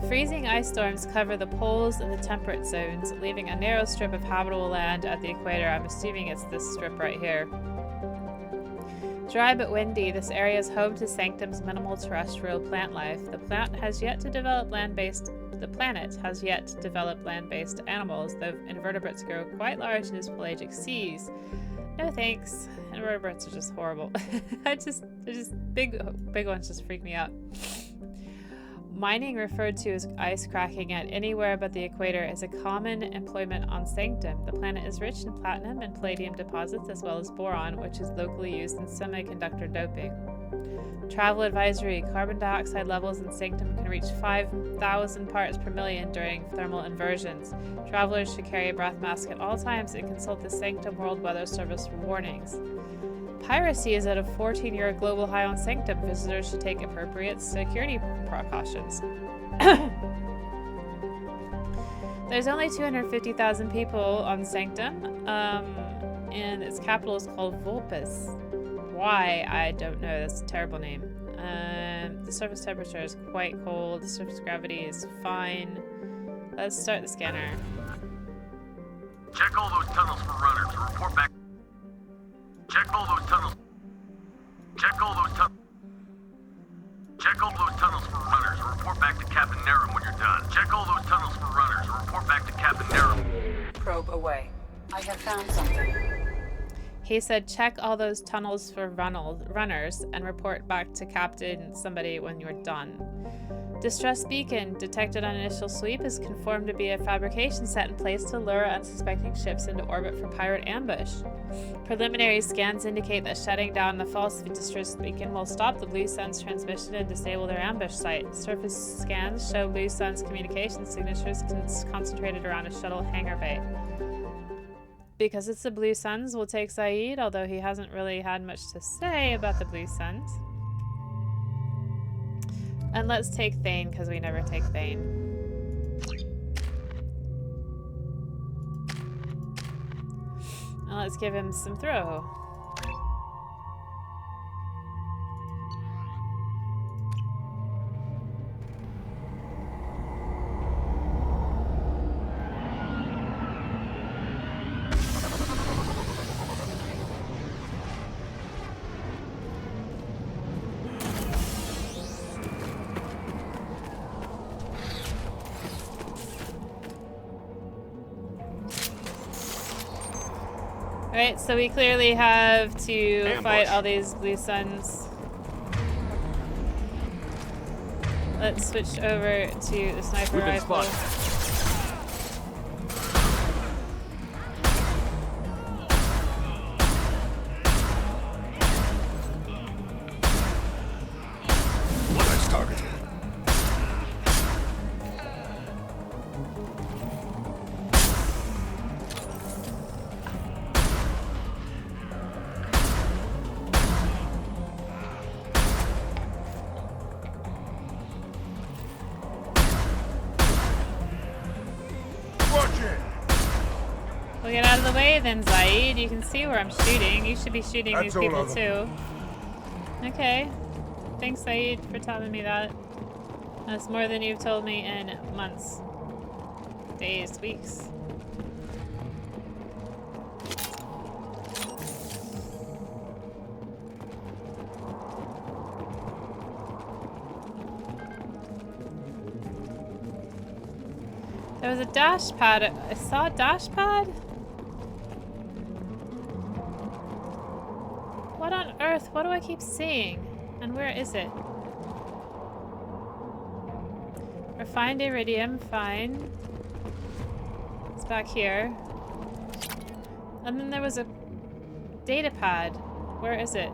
Speaker 1: Freezing ice storms cover the poles and the temperate zones, leaving a narrow strip of habitable land at the equator. I'm assuming it's this strip right here. Dry but windy, this area is home to Sanctum's minimal terrestrial plant life. The planet has yet to develop land-based animals, though invertebrates grow quite large in its pelagic seas. No thanks. Invertebrates are just horrible. They're just big ones just freak me out. Mining, referred to as ice cracking at anywhere but the equator, is a common employment on Sanctum. The planet is rich in platinum and palladium deposits, as well as boron, which is locally used in semiconductor doping. Travel advisory: carbon dioxide levels in Sanctum can reach 5,000 parts per million during thermal inversions. Travelers should carry a breath mask at all times and consult the Sanctum World Weather Service for warnings. Piracy is at a 14-year global high on Sanctum. Visitors should take appropriate security precautions. There's only 250,000 people on Sanctum, and its capital is called Vulpes. Why? I don't know. That's a terrible name. The surface temperature is quite cold. The surface gravity is fine. Let's start the scanner.
Speaker 8: Check all those tunnels for runners and report back. Check all those tunnels. Check all those tunnels. Check all those tunnels for runners and report back to Captain Nerum when you're done. Check all those tunnels for runners and report back to Captain Nerum.
Speaker 2: Probe away. I have found something.
Speaker 1: He said, check all those tunnels for runners and report back to Captain somebody when you're done. Distress beacon detected on initial sweep is confirmed to be a fabrication set in place to lure unsuspecting ships into orbit for pirate ambush. Preliminary scans indicate that shutting down the false distress beacon will stop the Blue Sun's transmission and disable their ambush site. Surface scans show Blue Sun's communication signatures concentrated around a shuttle hangar bay. Because it's the Blue Suns, we'll take Saeed, although he hasn't really had much to say about the Blue Suns. And let's take Thane, because we never take Thane. And let's give him some throw. Alright, so we clearly have to fight all these Blue Suns. Let's switch over to the sniper rifle.
Speaker 7: Nice target.
Speaker 1: Well, get out of the way then, Zaid. You can see where I'm shooting. You should be shooting
Speaker 7: That's
Speaker 1: these
Speaker 7: all
Speaker 1: people
Speaker 7: of them.
Speaker 1: too. Okay. Thanks, Zaid, for telling me that. That's more than you've told me in months, days, weeks. There was a dash pad. I saw a dash pad? What on earth? What do I keep seeing? And where is it? Refined iridium, fine. It's back here. And then there was a data pad. Where is it?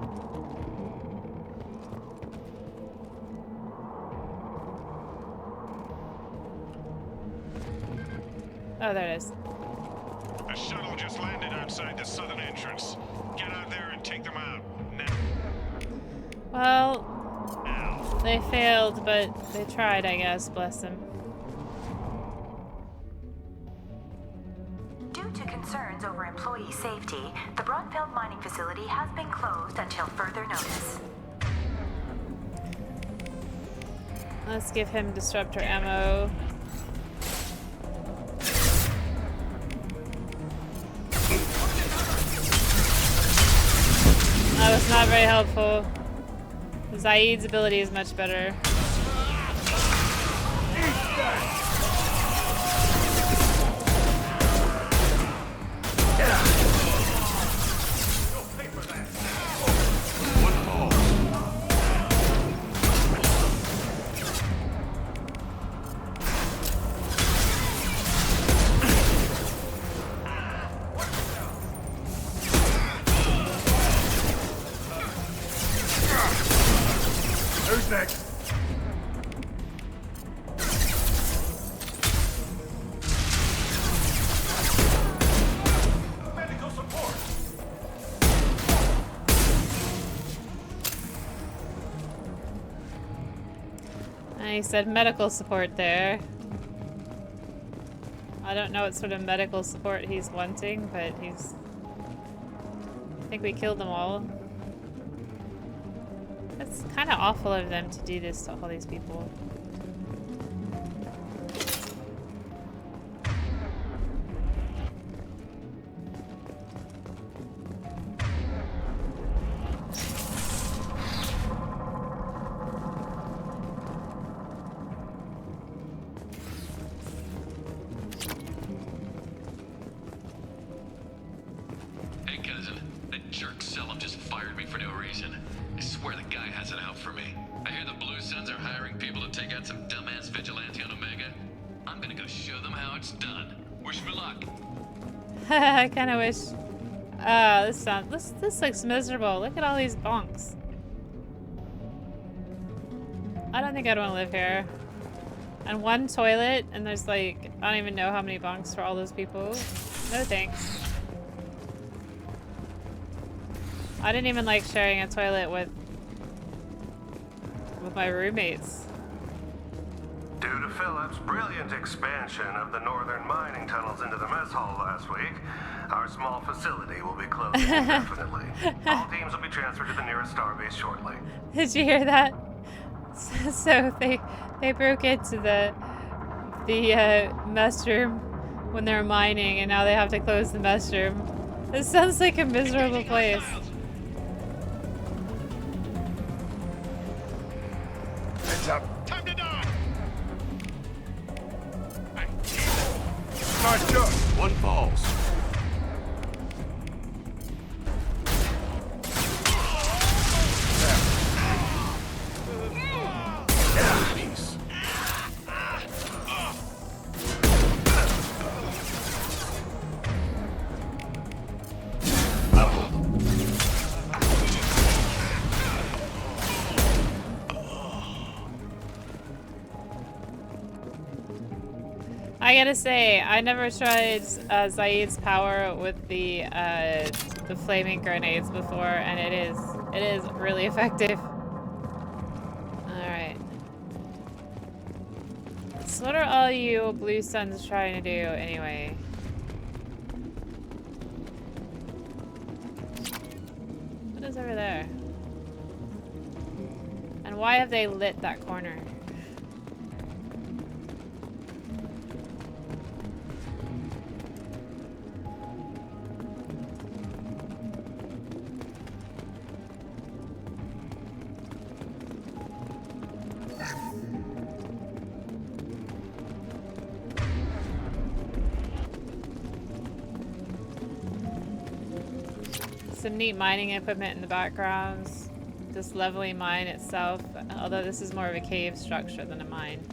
Speaker 1: Oh, there it is.
Speaker 3: A shuttle just landed outside the southern entrance. Get out there and take them out. Now.
Speaker 1: Well, they failed, but they tried, I guess. Bless them.
Speaker 6: Due to concerns over employee safety, the Brunfeld mining facility has been closed until further notice.
Speaker 1: Let's give him disruptor ammo. That was not very helpful. Zaid's ability is much better.
Speaker 7: Who's next?
Speaker 3: Medical support.
Speaker 1: And he said medical support there. I don't know what sort of medical support he's wanting, but he's... I think we killed them all. It's kind of awful of them to do this to all these people.
Speaker 4: Hey, cousin. That jerk Selim just fired me for no reason. I swear the guy has it out for me. I hear the Blue Suns are hiring people to take out some dumbass vigilante on Omega. I'm gonna go show them how it's done. Wish me luck.
Speaker 1: I kind of wish... this looks miserable. Look at all these bunks. I don't think I'd want to live here. And one toilet, and there's like... I don't even know how many bunks for all those people. No thanks. I didn't even like sharing a toilet with my roommates.
Speaker 9: Due to Philip's brilliant expansion of the northern mining tunnels into the mess hall last week, our small facility will be closed indefinitely. All teams will be transferred to the nearest starbase shortly.
Speaker 1: Did you hear that? So they broke into the mess room when they were mining, and now they have to close the mess room. This sounds like a miserable place.
Speaker 7: Heads up.
Speaker 3: Time to die.
Speaker 7: Nice job.
Speaker 4: One falls. Peace.
Speaker 1: I gotta say, I never tried Zaid's power with the flaming grenades before, and it is really effective. All right. So what are all you Blue Suns trying to do anyway? What is over there? And why have they lit that corner? Some neat mining equipment in the backgrounds. This lovely mine itself, although this is more of a cave structure than a mine.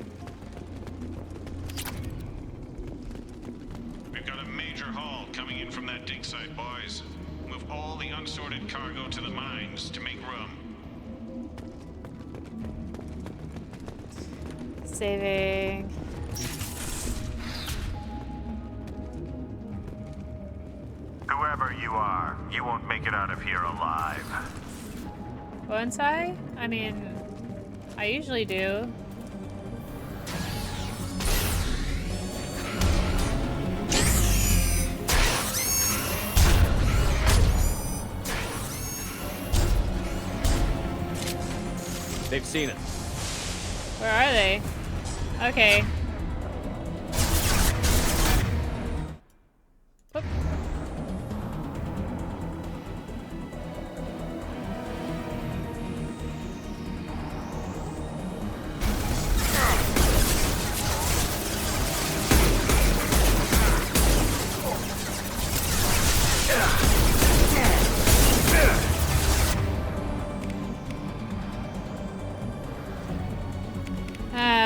Speaker 10: We've got a major haul coming in from that dig site, boys. Move all the unsorted cargo to the mines to make room.
Speaker 1: Saving.
Speaker 8: Whoever you are, you won't make it out of here alive.
Speaker 1: Won't I? I mean, I usually do.
Speaker 11: They've seen us.
Speaker 1: Where are they? Okay. Whoop.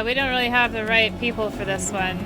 Speaker 1: We don't really have the right people for this one.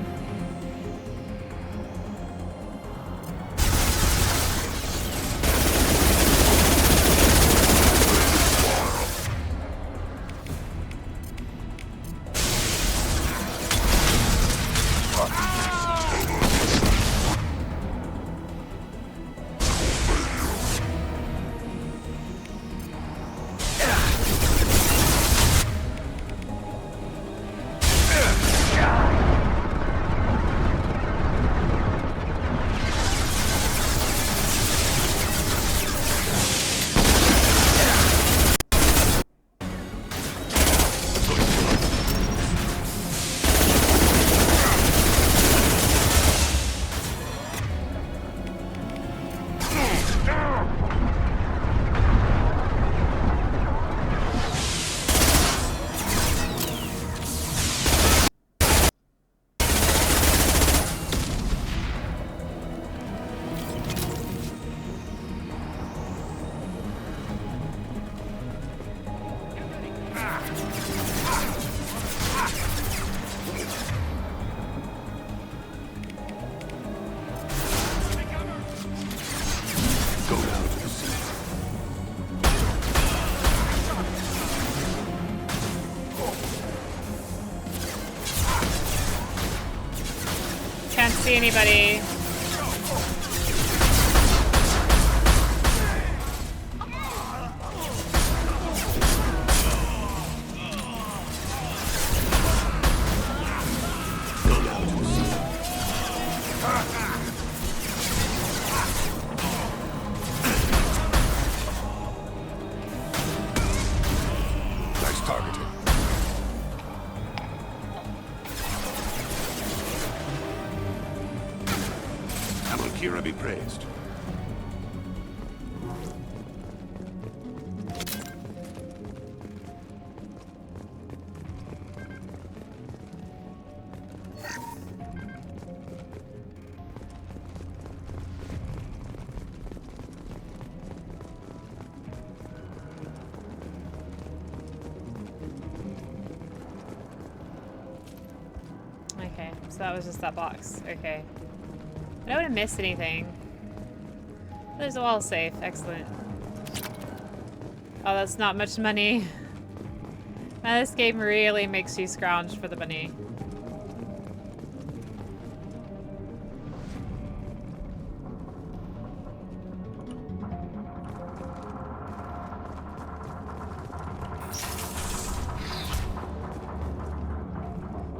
Speaker 1: Can't see anybody.
Speaker 7: Nice targeting. Kira be praised.
Speaker 1: Okay, so that was just that box. Okay. I don't want to miss anything. There's a wall safe. Excellent. Oh, that's not much money. Now, this game really makes you scrounge for the money.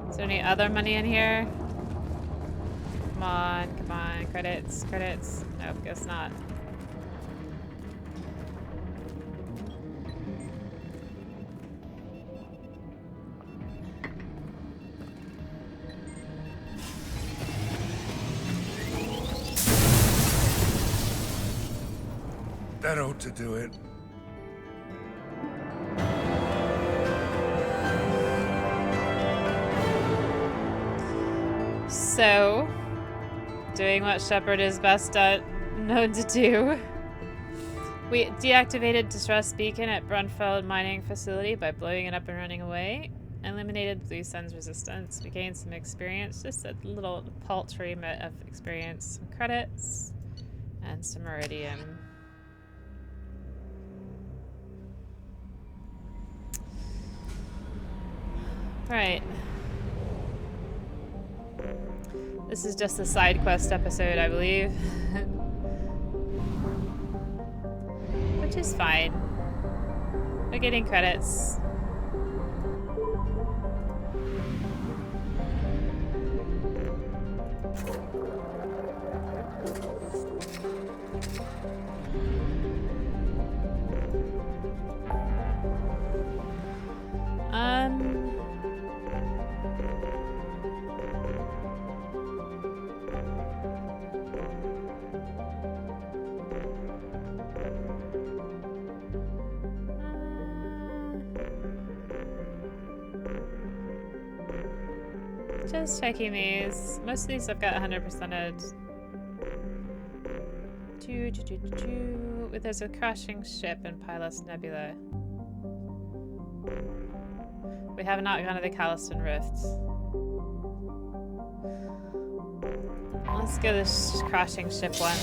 Speaker 1: Is there any other money in here? Come on, come on. Credits, credits. Nope, guess not.
Speaker 3: That ought to do it.
Speaker 1: So, doing what Shepard is best at known to do. We deactivated Distress Beacon at Brunfeld Mining Facility by blowing it up and running away. Eliminated Blue Sun's resistance. We gained some experience, just a little paltry bit of experience. Some credits. And some Meridian. Right. This is just a side quest episode, I believe. Which is fine. We're getting credits. Just checking these. Most of these I've got 100%ed. There's a crashing ship in Pylos Nebula. We have not gone to the Calliston Rift. Let's go this crashing ship one.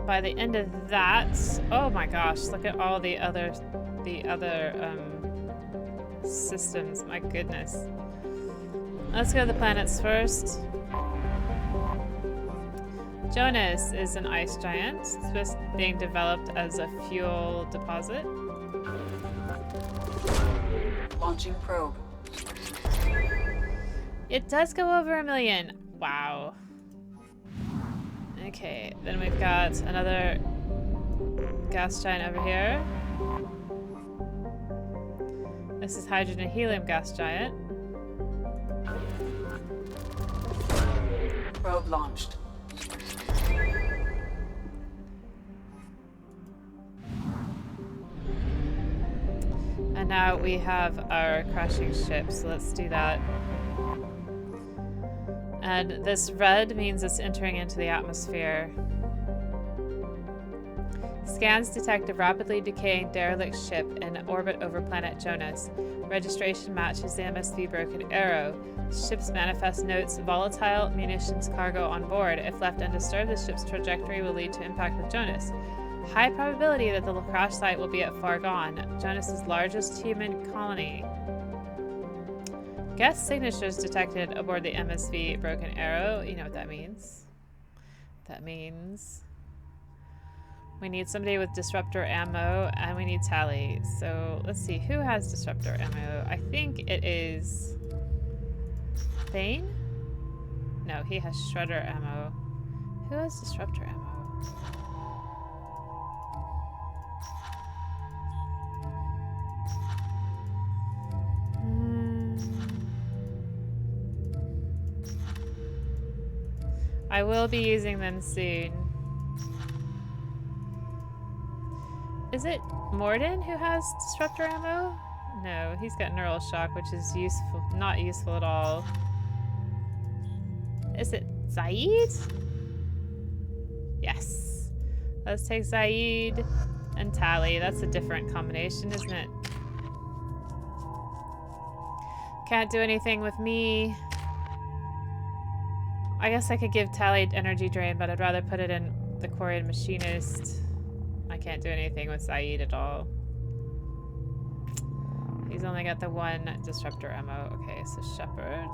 Speaker 1: By the end of that, oh my gosh, look at all the other systems. My goodness. Let's go to the planets first. Jonas is an ice giant. It's being developed as a fuel deposit.
Speaker 2: Launching probe.
Speaker 1: It does go over 1 million. Wow. Okay, then we've got another gas giant over here. This is hydrogen and helium gas giant.
Speaker 2: Probe launched.
Speaker 1: And now we have our crashing ship, so let's do that. And this red means it's entering into the atmosphere. Scans detect a rapidly decaying derelict ship in orbit over planet Jonas. Registration matches the MSV Broken Arrow. Ship's manifest notes volatile munitions cargo on board. If left undisturbed, the ship's trajectory will lead to impact with Jonas. High probability that the crash site will be at Far Gone, Jonas's largest human colony. Guest signatures detected aboard the MSV Broken Arrow. You know what that means. That means we need somebody with disruptor ammo, and we need Tally. So let's see, who has disruptor ammo? I think it is Thane? No, he has shredder ammo. Who has disruptor ammo? I will be using them soon. Is it Morden who has disruptor ammo? No, he's got neural shock, which is useful, not useful at all. Is it Zaid? Yes. Let's take Zaid and Tally. That's a different combination, isn't it? Can't do anything with me. I guess I could give Tally energy drain, but I'd rather put it in the Quarian Machinist. I can't do anything with Zaid at all. He's only got the one disruptor ammo. Okay, so Shepard.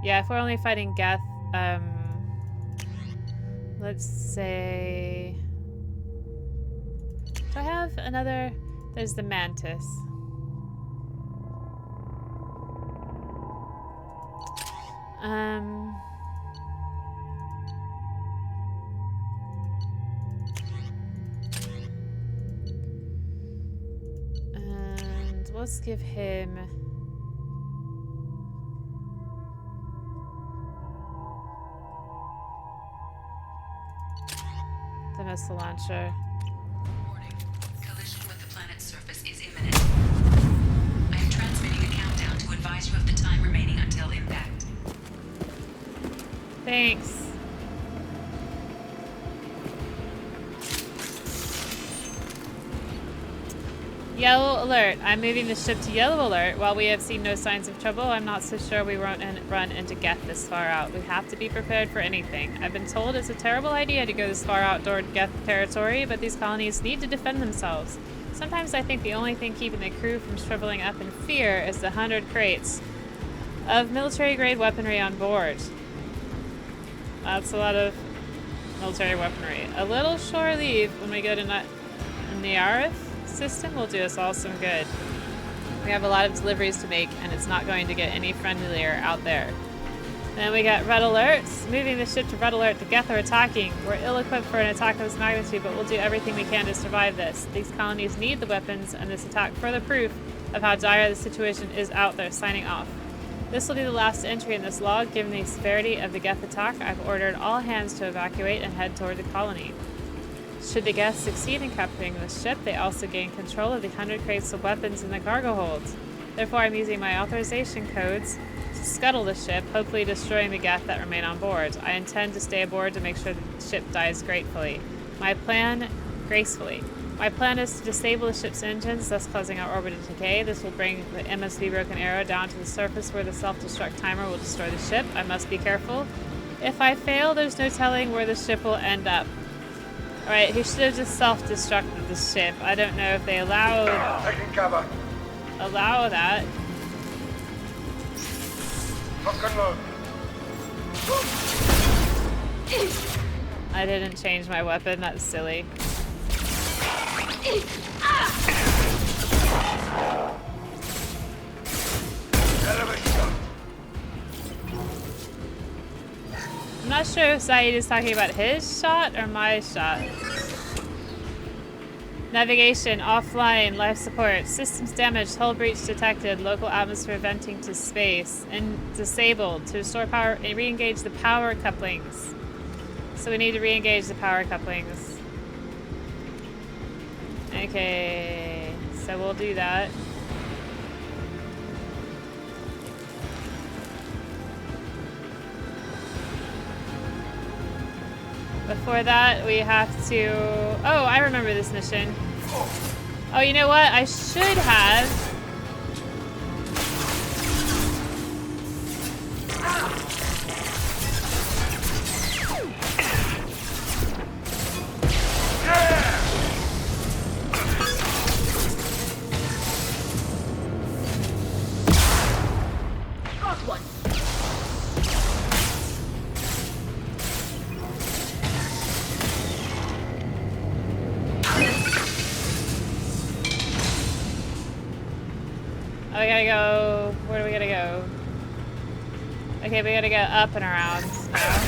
Speaker 1: Yeah, if we're only fighting Geth, let's say... Do I have another? There's the Mantis. And let's give him missile launcher.
Speaker 2: Warning. Collision with the planet's surface is imminent. I am transmitting a countdown to advise you of the time remaining until impact.
Speaker 1: Thanks. Yellow alert. I'm moving the ship to yellow alert. While we have seen no signs of trouble, I'm not so sure we won't run into Geth this far out. We have to be prepared for anything. I've been told it's a terrible idea to go this far out toward Geth territory, but these colonies need to defend themselves. Sometimes I think the only thing keeping the crew from shriveling up in fear is the 100 crates of military-grade weaponry on board. That's a lot of military weaponry. A little shore leave when we go to Niarif system will do us all some good. We have a lot of deliveries to make, and it's not going to get any friendlier out there. Then we got red alerts. Moving the ship to red alert. The Geth are attacking. We're ill-equipped for an attack of this magnitude, but we'll do everything we can to survive this. These colonies need the weapons, and this attack further proof of how dire the situation is out there. Signing off. This will be the last entry in this log. Given the severity of the Geth attack, I've ordered all hands to evacuate and head toward the colony. Should the Geth succeed in capturing the ship, they also gain control of the 100 crates of weapons in the cargo holds. Therefore, I'm using my authorization codes to scuttle the ship, hopefully destroying the Geth that remain on board. I intend to stay aboard to make sure the ship dies gracefully. My plan is to disable the ship's engines, thus causing our orbit to decay. This will bring the MSV Broken Arrow down to the surface where the self-destruct timer will destroy the ship. I must be careful. If I fail, there's no telling where the ship will end up. Alright, he should have just self-destructed the ship. I don't know if they allow
Speaker 3: Taking cover.
Speaker 1: that.
Speaker 3: Lock and load.
Speaker 1: I didn't change my weapon, that's silly. I'm not sure if Saeed is talking about his shot or my shot. Navigation, offline, life support, systems damaged, hull breach detected, local atmosphere venting to space, and disabled. To restore power, and re-engage the power couplings. So we need to re-engage the power couplings. Okay, so we'll do that. Before that, we have to... Oh, I remember this mission. Oh, you know what? I should have... Oh, we gotta go... Where do we gotta go? Okay, we gotta go up and around now.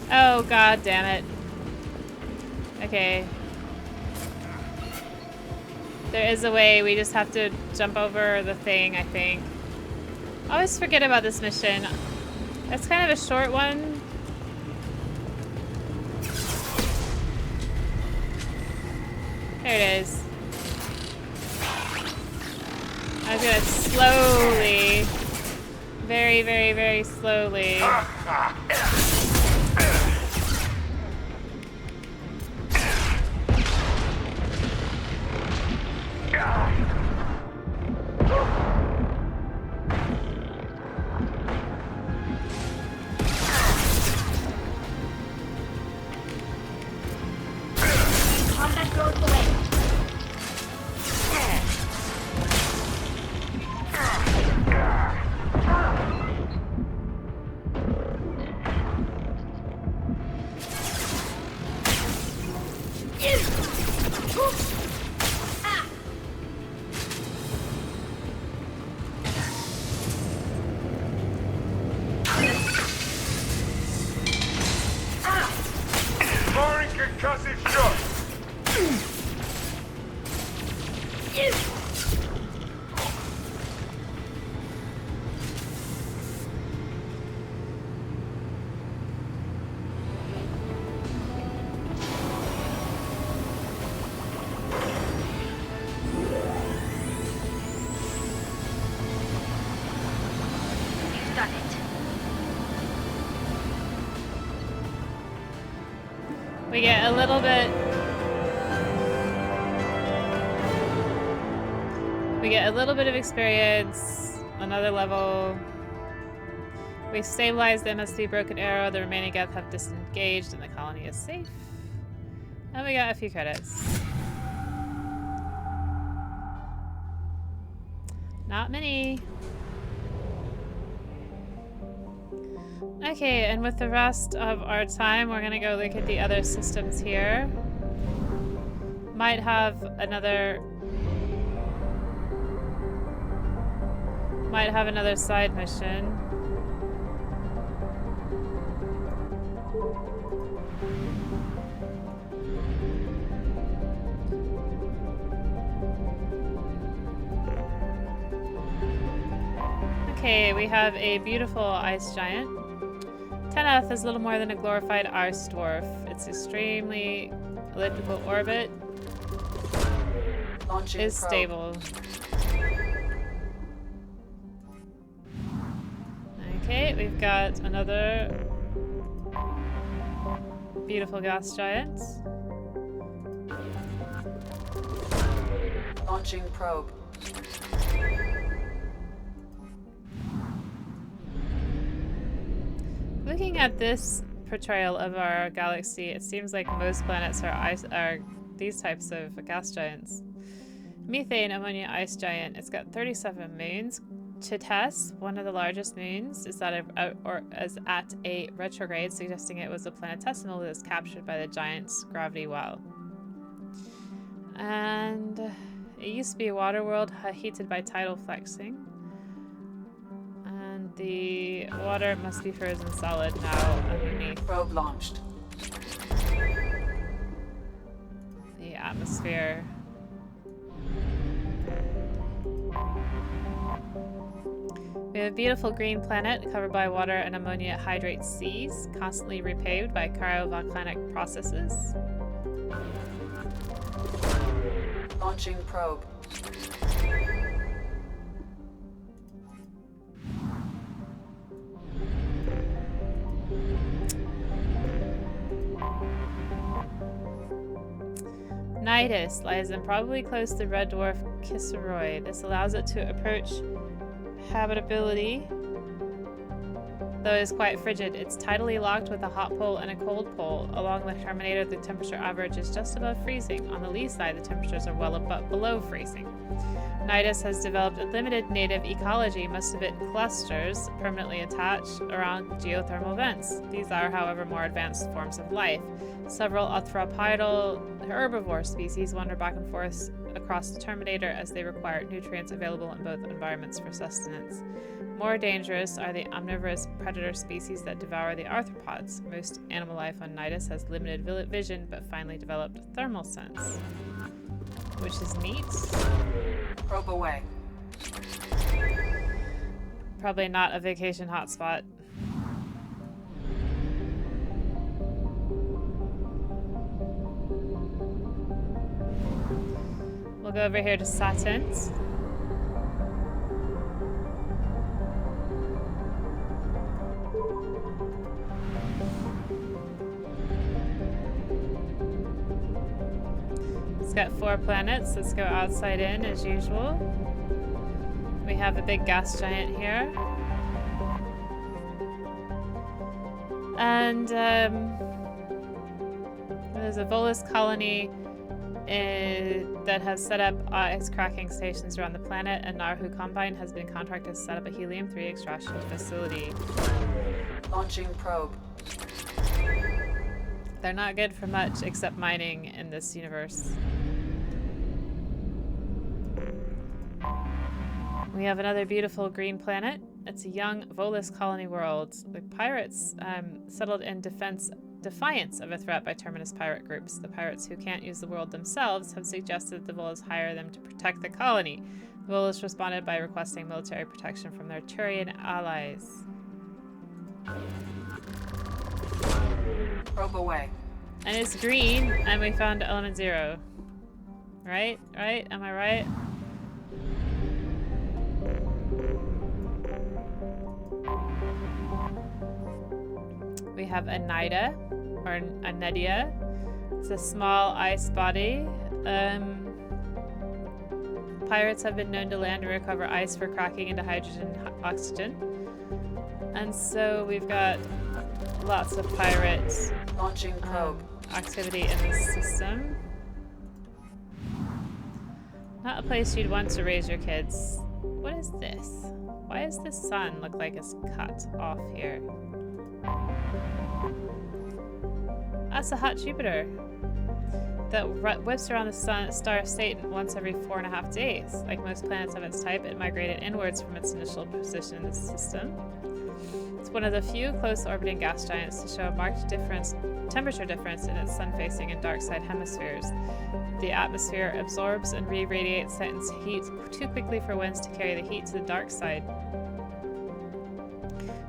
Speaker 1: Oh, god damn it. Okay. There is a way, we just have to jump over the thing, I think. I always forget about this mission. It's kind of a short one. There it is. I was gonna slowly, very, very, very slowly.
Speaker 3: Chassis shut!
Speaker 6: You've done it.
Speaker 1: We get a little bit. We get a little bit of experience. Another level. We stabilized the MSV Broken Arrow. The remaining Geth have disengaged, and the colony is safe. And we got a few credits. Not many. Okay, and with the rest of our time, we're gonna go look at the other systems here. Might have another side mission. Okay, we have a beautiful ice giant. Teneth is little more than a glorified ice dwarf. Its extremely elliptical orbit is stable. Okay, we've got another beautiful gas giant.
Speaker 2: Launching probe.
Speaker 1: Looking at this portrayal of our galaxy, it seems like most planets are these types of gas giants. Methane ammonia ice giant. It's got 37 moons. Chites, one of the largest moons, is at a retrograde, suggesting it was a planetesimal that was captured by the giant's gravity well. And it used to be a water world heated by tidal flexing. And the water must be frozen solid now underneath.
Speaker 2: Probe launched.
Speaker 1: The atmosphere. We have a beautiful green planet covered by water and ammonia hydrate seas, constantly repaved by cryovolcanic processes.
Speaker 2: Launching probe.
Speaker 1: Nidus lies in probably close to red dwarf Kisseroy. This allows it to approach habitability, though it is quite frigid. It's tidally locked with a hot pole and a cold pole. Along the Terminator, the temperature average is just above freezing. On the lee side, the temperatures are well below freezing. Nidus has developed a limited native ecology, most of it in clusters, permanently attached around geothermal vents. These are, however, more advanced forms of life. Several arthropodal herbivore species wander back and forth across the Terminator as they require nutrients available in both environments for sustenance. More dangerous are the omnivorous predator species that devour the arthropods. Most animal life on Nidus has limited vision but finely developed thermal sense, which is neat.
Speaker 2: Probe away.
Speaker 1: Probably not a vacation hotspot. We'll go over here to Satins. It's got 4 planets. Let's go outside in as usual. We have a big gas giant here. And there's a Volus colony that has set up ice cracking stations around the planet, and Narhu Combine has been contracted to set up a helium-3 extraction facility.
Speaker 2: Launching probe.
Speaker 1: They're not good for much except mining in this universe. We have another beautiful green planet. It's a young Volus colony world. The pirates settled in defense defiance of a threat by Terminus pirate groups. The pirates who can't use the world themselves have suggested the Volus hire them to protect the colony. The Volus responded by requesting military protection from their Turian allies.
Speaker 2: Probe away.
Speaker 1: And it's green, and we found element 0. Right? Right? Am I right? We have a Nida, or a Nedia. It's a small ice body. Pirates have been known to land and recover ice for cracking into hydrogen and oxygen. And so we've got lots of pirate
Speaker 2: Launching probe.
Speaker 1: activity in this system. Not a place you'd want to raise your kids. What is this? Why does the sun look like it's cut off here? That's a hot Jupiter that whips around the star Satan once every 4.5 days. Like most planets of its type, it migrated inwards from its initial position in the system. It's one of the few close orbiting gas giants to show a marked temperature difference in its sun-facing and dark side hemispheres. The atmosphere absorbs and re-radiates Saturn's heat too quickly for winds to carry the heat to the dark side.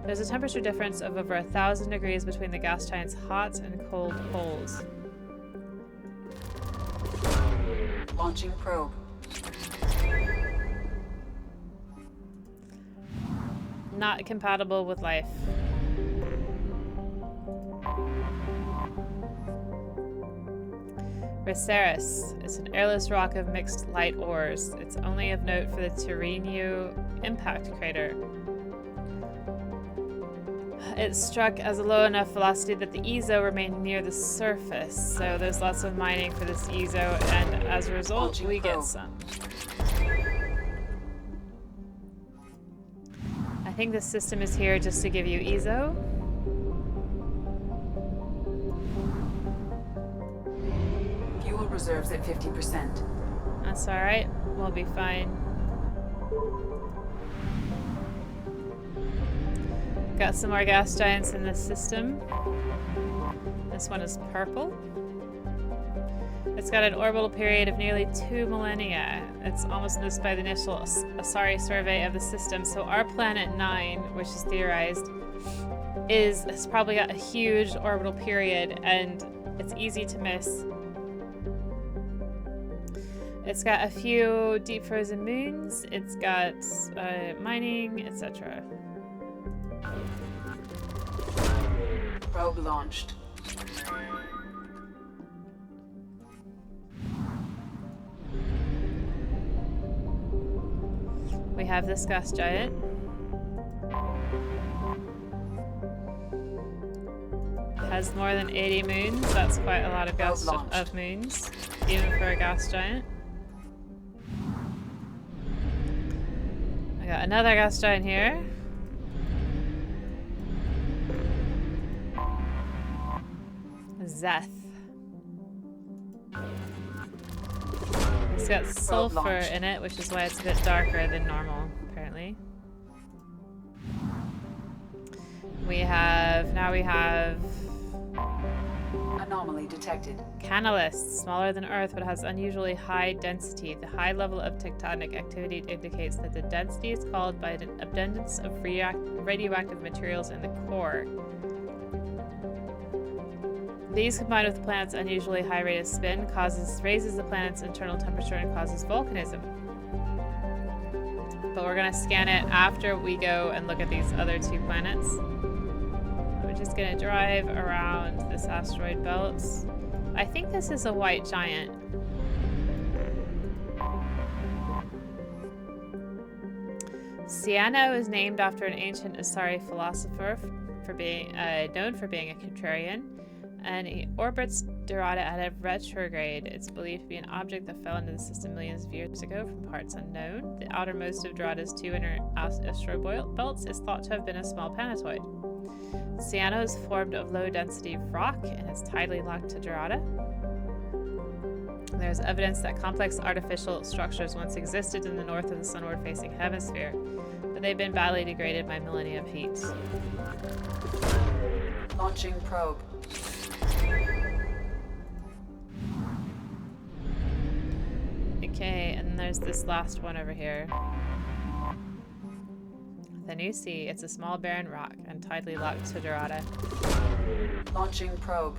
Speaker 1: There's a temperature difference of over 1,000 degrees between the gas giant's hot and cold poles.
Speaker 2: Launching probe.
Speaker 1: Not compatible with life. Raceris is an airless rock of mixed light ores. It's only of note for the Turinio impact crater. It struck as a low enough velocity that the EZO remained near the surface, so there's lots of mining for this EZO, and as a result, we get some. I think this system is here just to give you EZO.
Speaker 2: Fuel reserves at 50%.
Speaker 1: That's alright, we'll be fine. Got some more gas giants in this system. This one is purple. It's got an orbital period of nearly 2 millennia. It's almost missed by the initial Asari survey of the system. So our planet 9, which is theorized, has probably got a huge orbital period, and it's easy to miss. It's got a few deep frozen moons. It's got mining, etc.
Speaker 2: Probe launched.
Speaker 1: We have this gas giant. Has more than 80 moons. That's quite a lot of moons, even for a gas giant. I got another gas giant here. Zeth. It's got sulfur in it, which is why it's a bit darker than normal, apparently. We have
Speaker 2: anomaly detected.
Speaker 1: Canalist, smaller than Earth but has unusually high density. The high level of tectonic activity indicates that the density is caused by an abundance of radioactive materials in the core. These, combined with the planet's unusually high rate of spin, raises the planet's internal temperature and causes volcanism. But we're going to scan it after we go and look at these other 2 planets. We're just going to drive around this asteroid belt. I think this is a white giant. Siano is named after an ancient Asari philosopher known for being a contrarian. And he orbits Dorada at a retrograde. It's believed to be an object that fell into the system millions of years ago from parts unknown. The outermost of Dorada's 2 inner asteroid belts is thought to have been a small planetoid. Siano is formed of low-density rock and is tidally locked to Dorada. There's evidence that complex artificial structures once existed in the north of the sunward-facing hemisphere, but they've been badly degraded by millennia of heat.
Speaker 2: Launching probe.
Speaker 1: there's this last one over here. The new sea. It's a small barren rock and tightly locked to Dorada.
Speaker 2: Launching probe.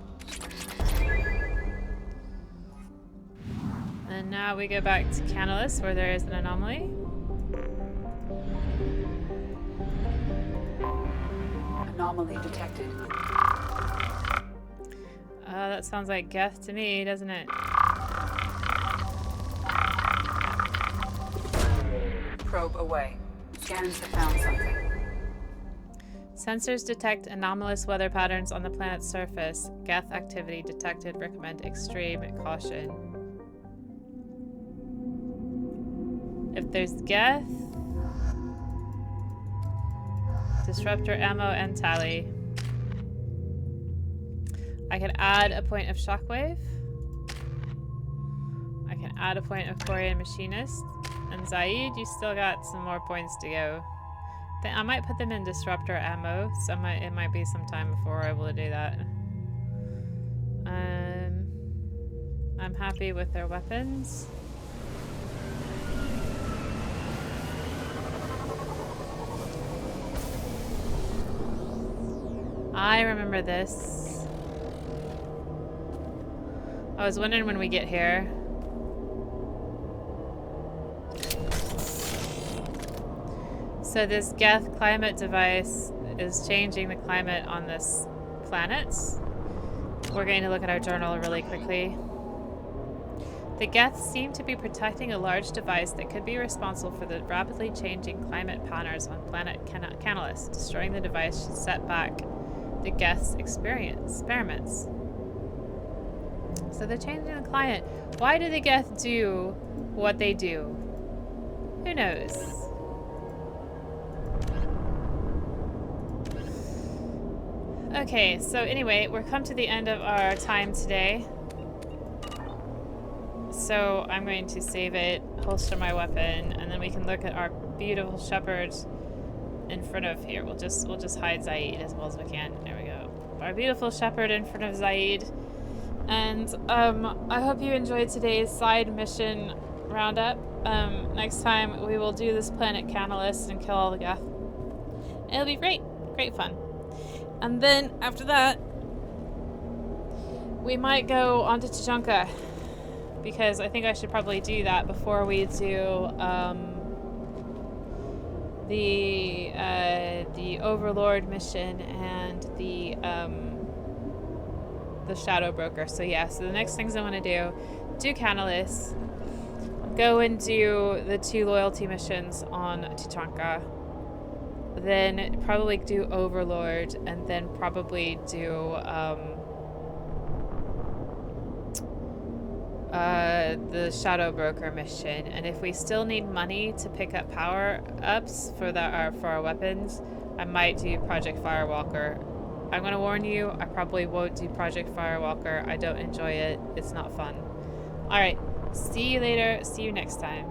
Speaker 1: And now we go back to Canalus, where there is an anomaly.
Speaker 2: Anomaly detected.
Speaker 1: That sounds like Geth to me, doesn't it?
Speaker 2: Probe away. Scans have found something.
Speaker 1: Sensors detect anomalous weather patterns on the planet's surface. Geth activity detected. Recommend extreme caution. If there's Geth, disruptor ammo and tally. I can add a point of shockwave. I can add a point of Korean machinist. And Zaid, you still got some more points to go. I might put them in disruptor ammo, so it might be some time before we're able to do that. I'm happy with their weapons. I remember this. I was wondering when we get here. So this Geth climate device is changing the climate on this planet. We're going to look at our journal really quickly. The Geth seem to be protecting a large device that could be responsible for the rapidly changing climate patterns on planet Canalus. Destroying the device should set back the Geth's experiments. So they're changing the climate. Why do the Geth do what they do? Who knows? Okay, so anyway, we're come to the end of our time today. So I'm going to save it, holster my weapon, and then we can look at our beautiful shepherd in front of here. We'll just hide Zaid as well as we can. There we go. Our beautiful shepherd in front of Zaid. And I hope you enjoyed today's side mission roundup. Next time we will do this planet Canalus and kill all the Geth. It'll be great. Great fun. And then after that, we might go on to Tuchanka, because I think I should probably do that before we do the Overlord mission and the Shadow Broker. So yeah, so the next things I want to do Canalus, go and do the 2 loyalty missions on Tuchanka. Then probably do Overlord, and then probably do the Shadow Broker mission. And if we still need money to pick up power-ups for our weapons, I might do Project Firewalker. I'm gonna warn you, I probably won't do Project Firewalker. I don't enjoy it. It's not fun. Alright, see you later. See you next time.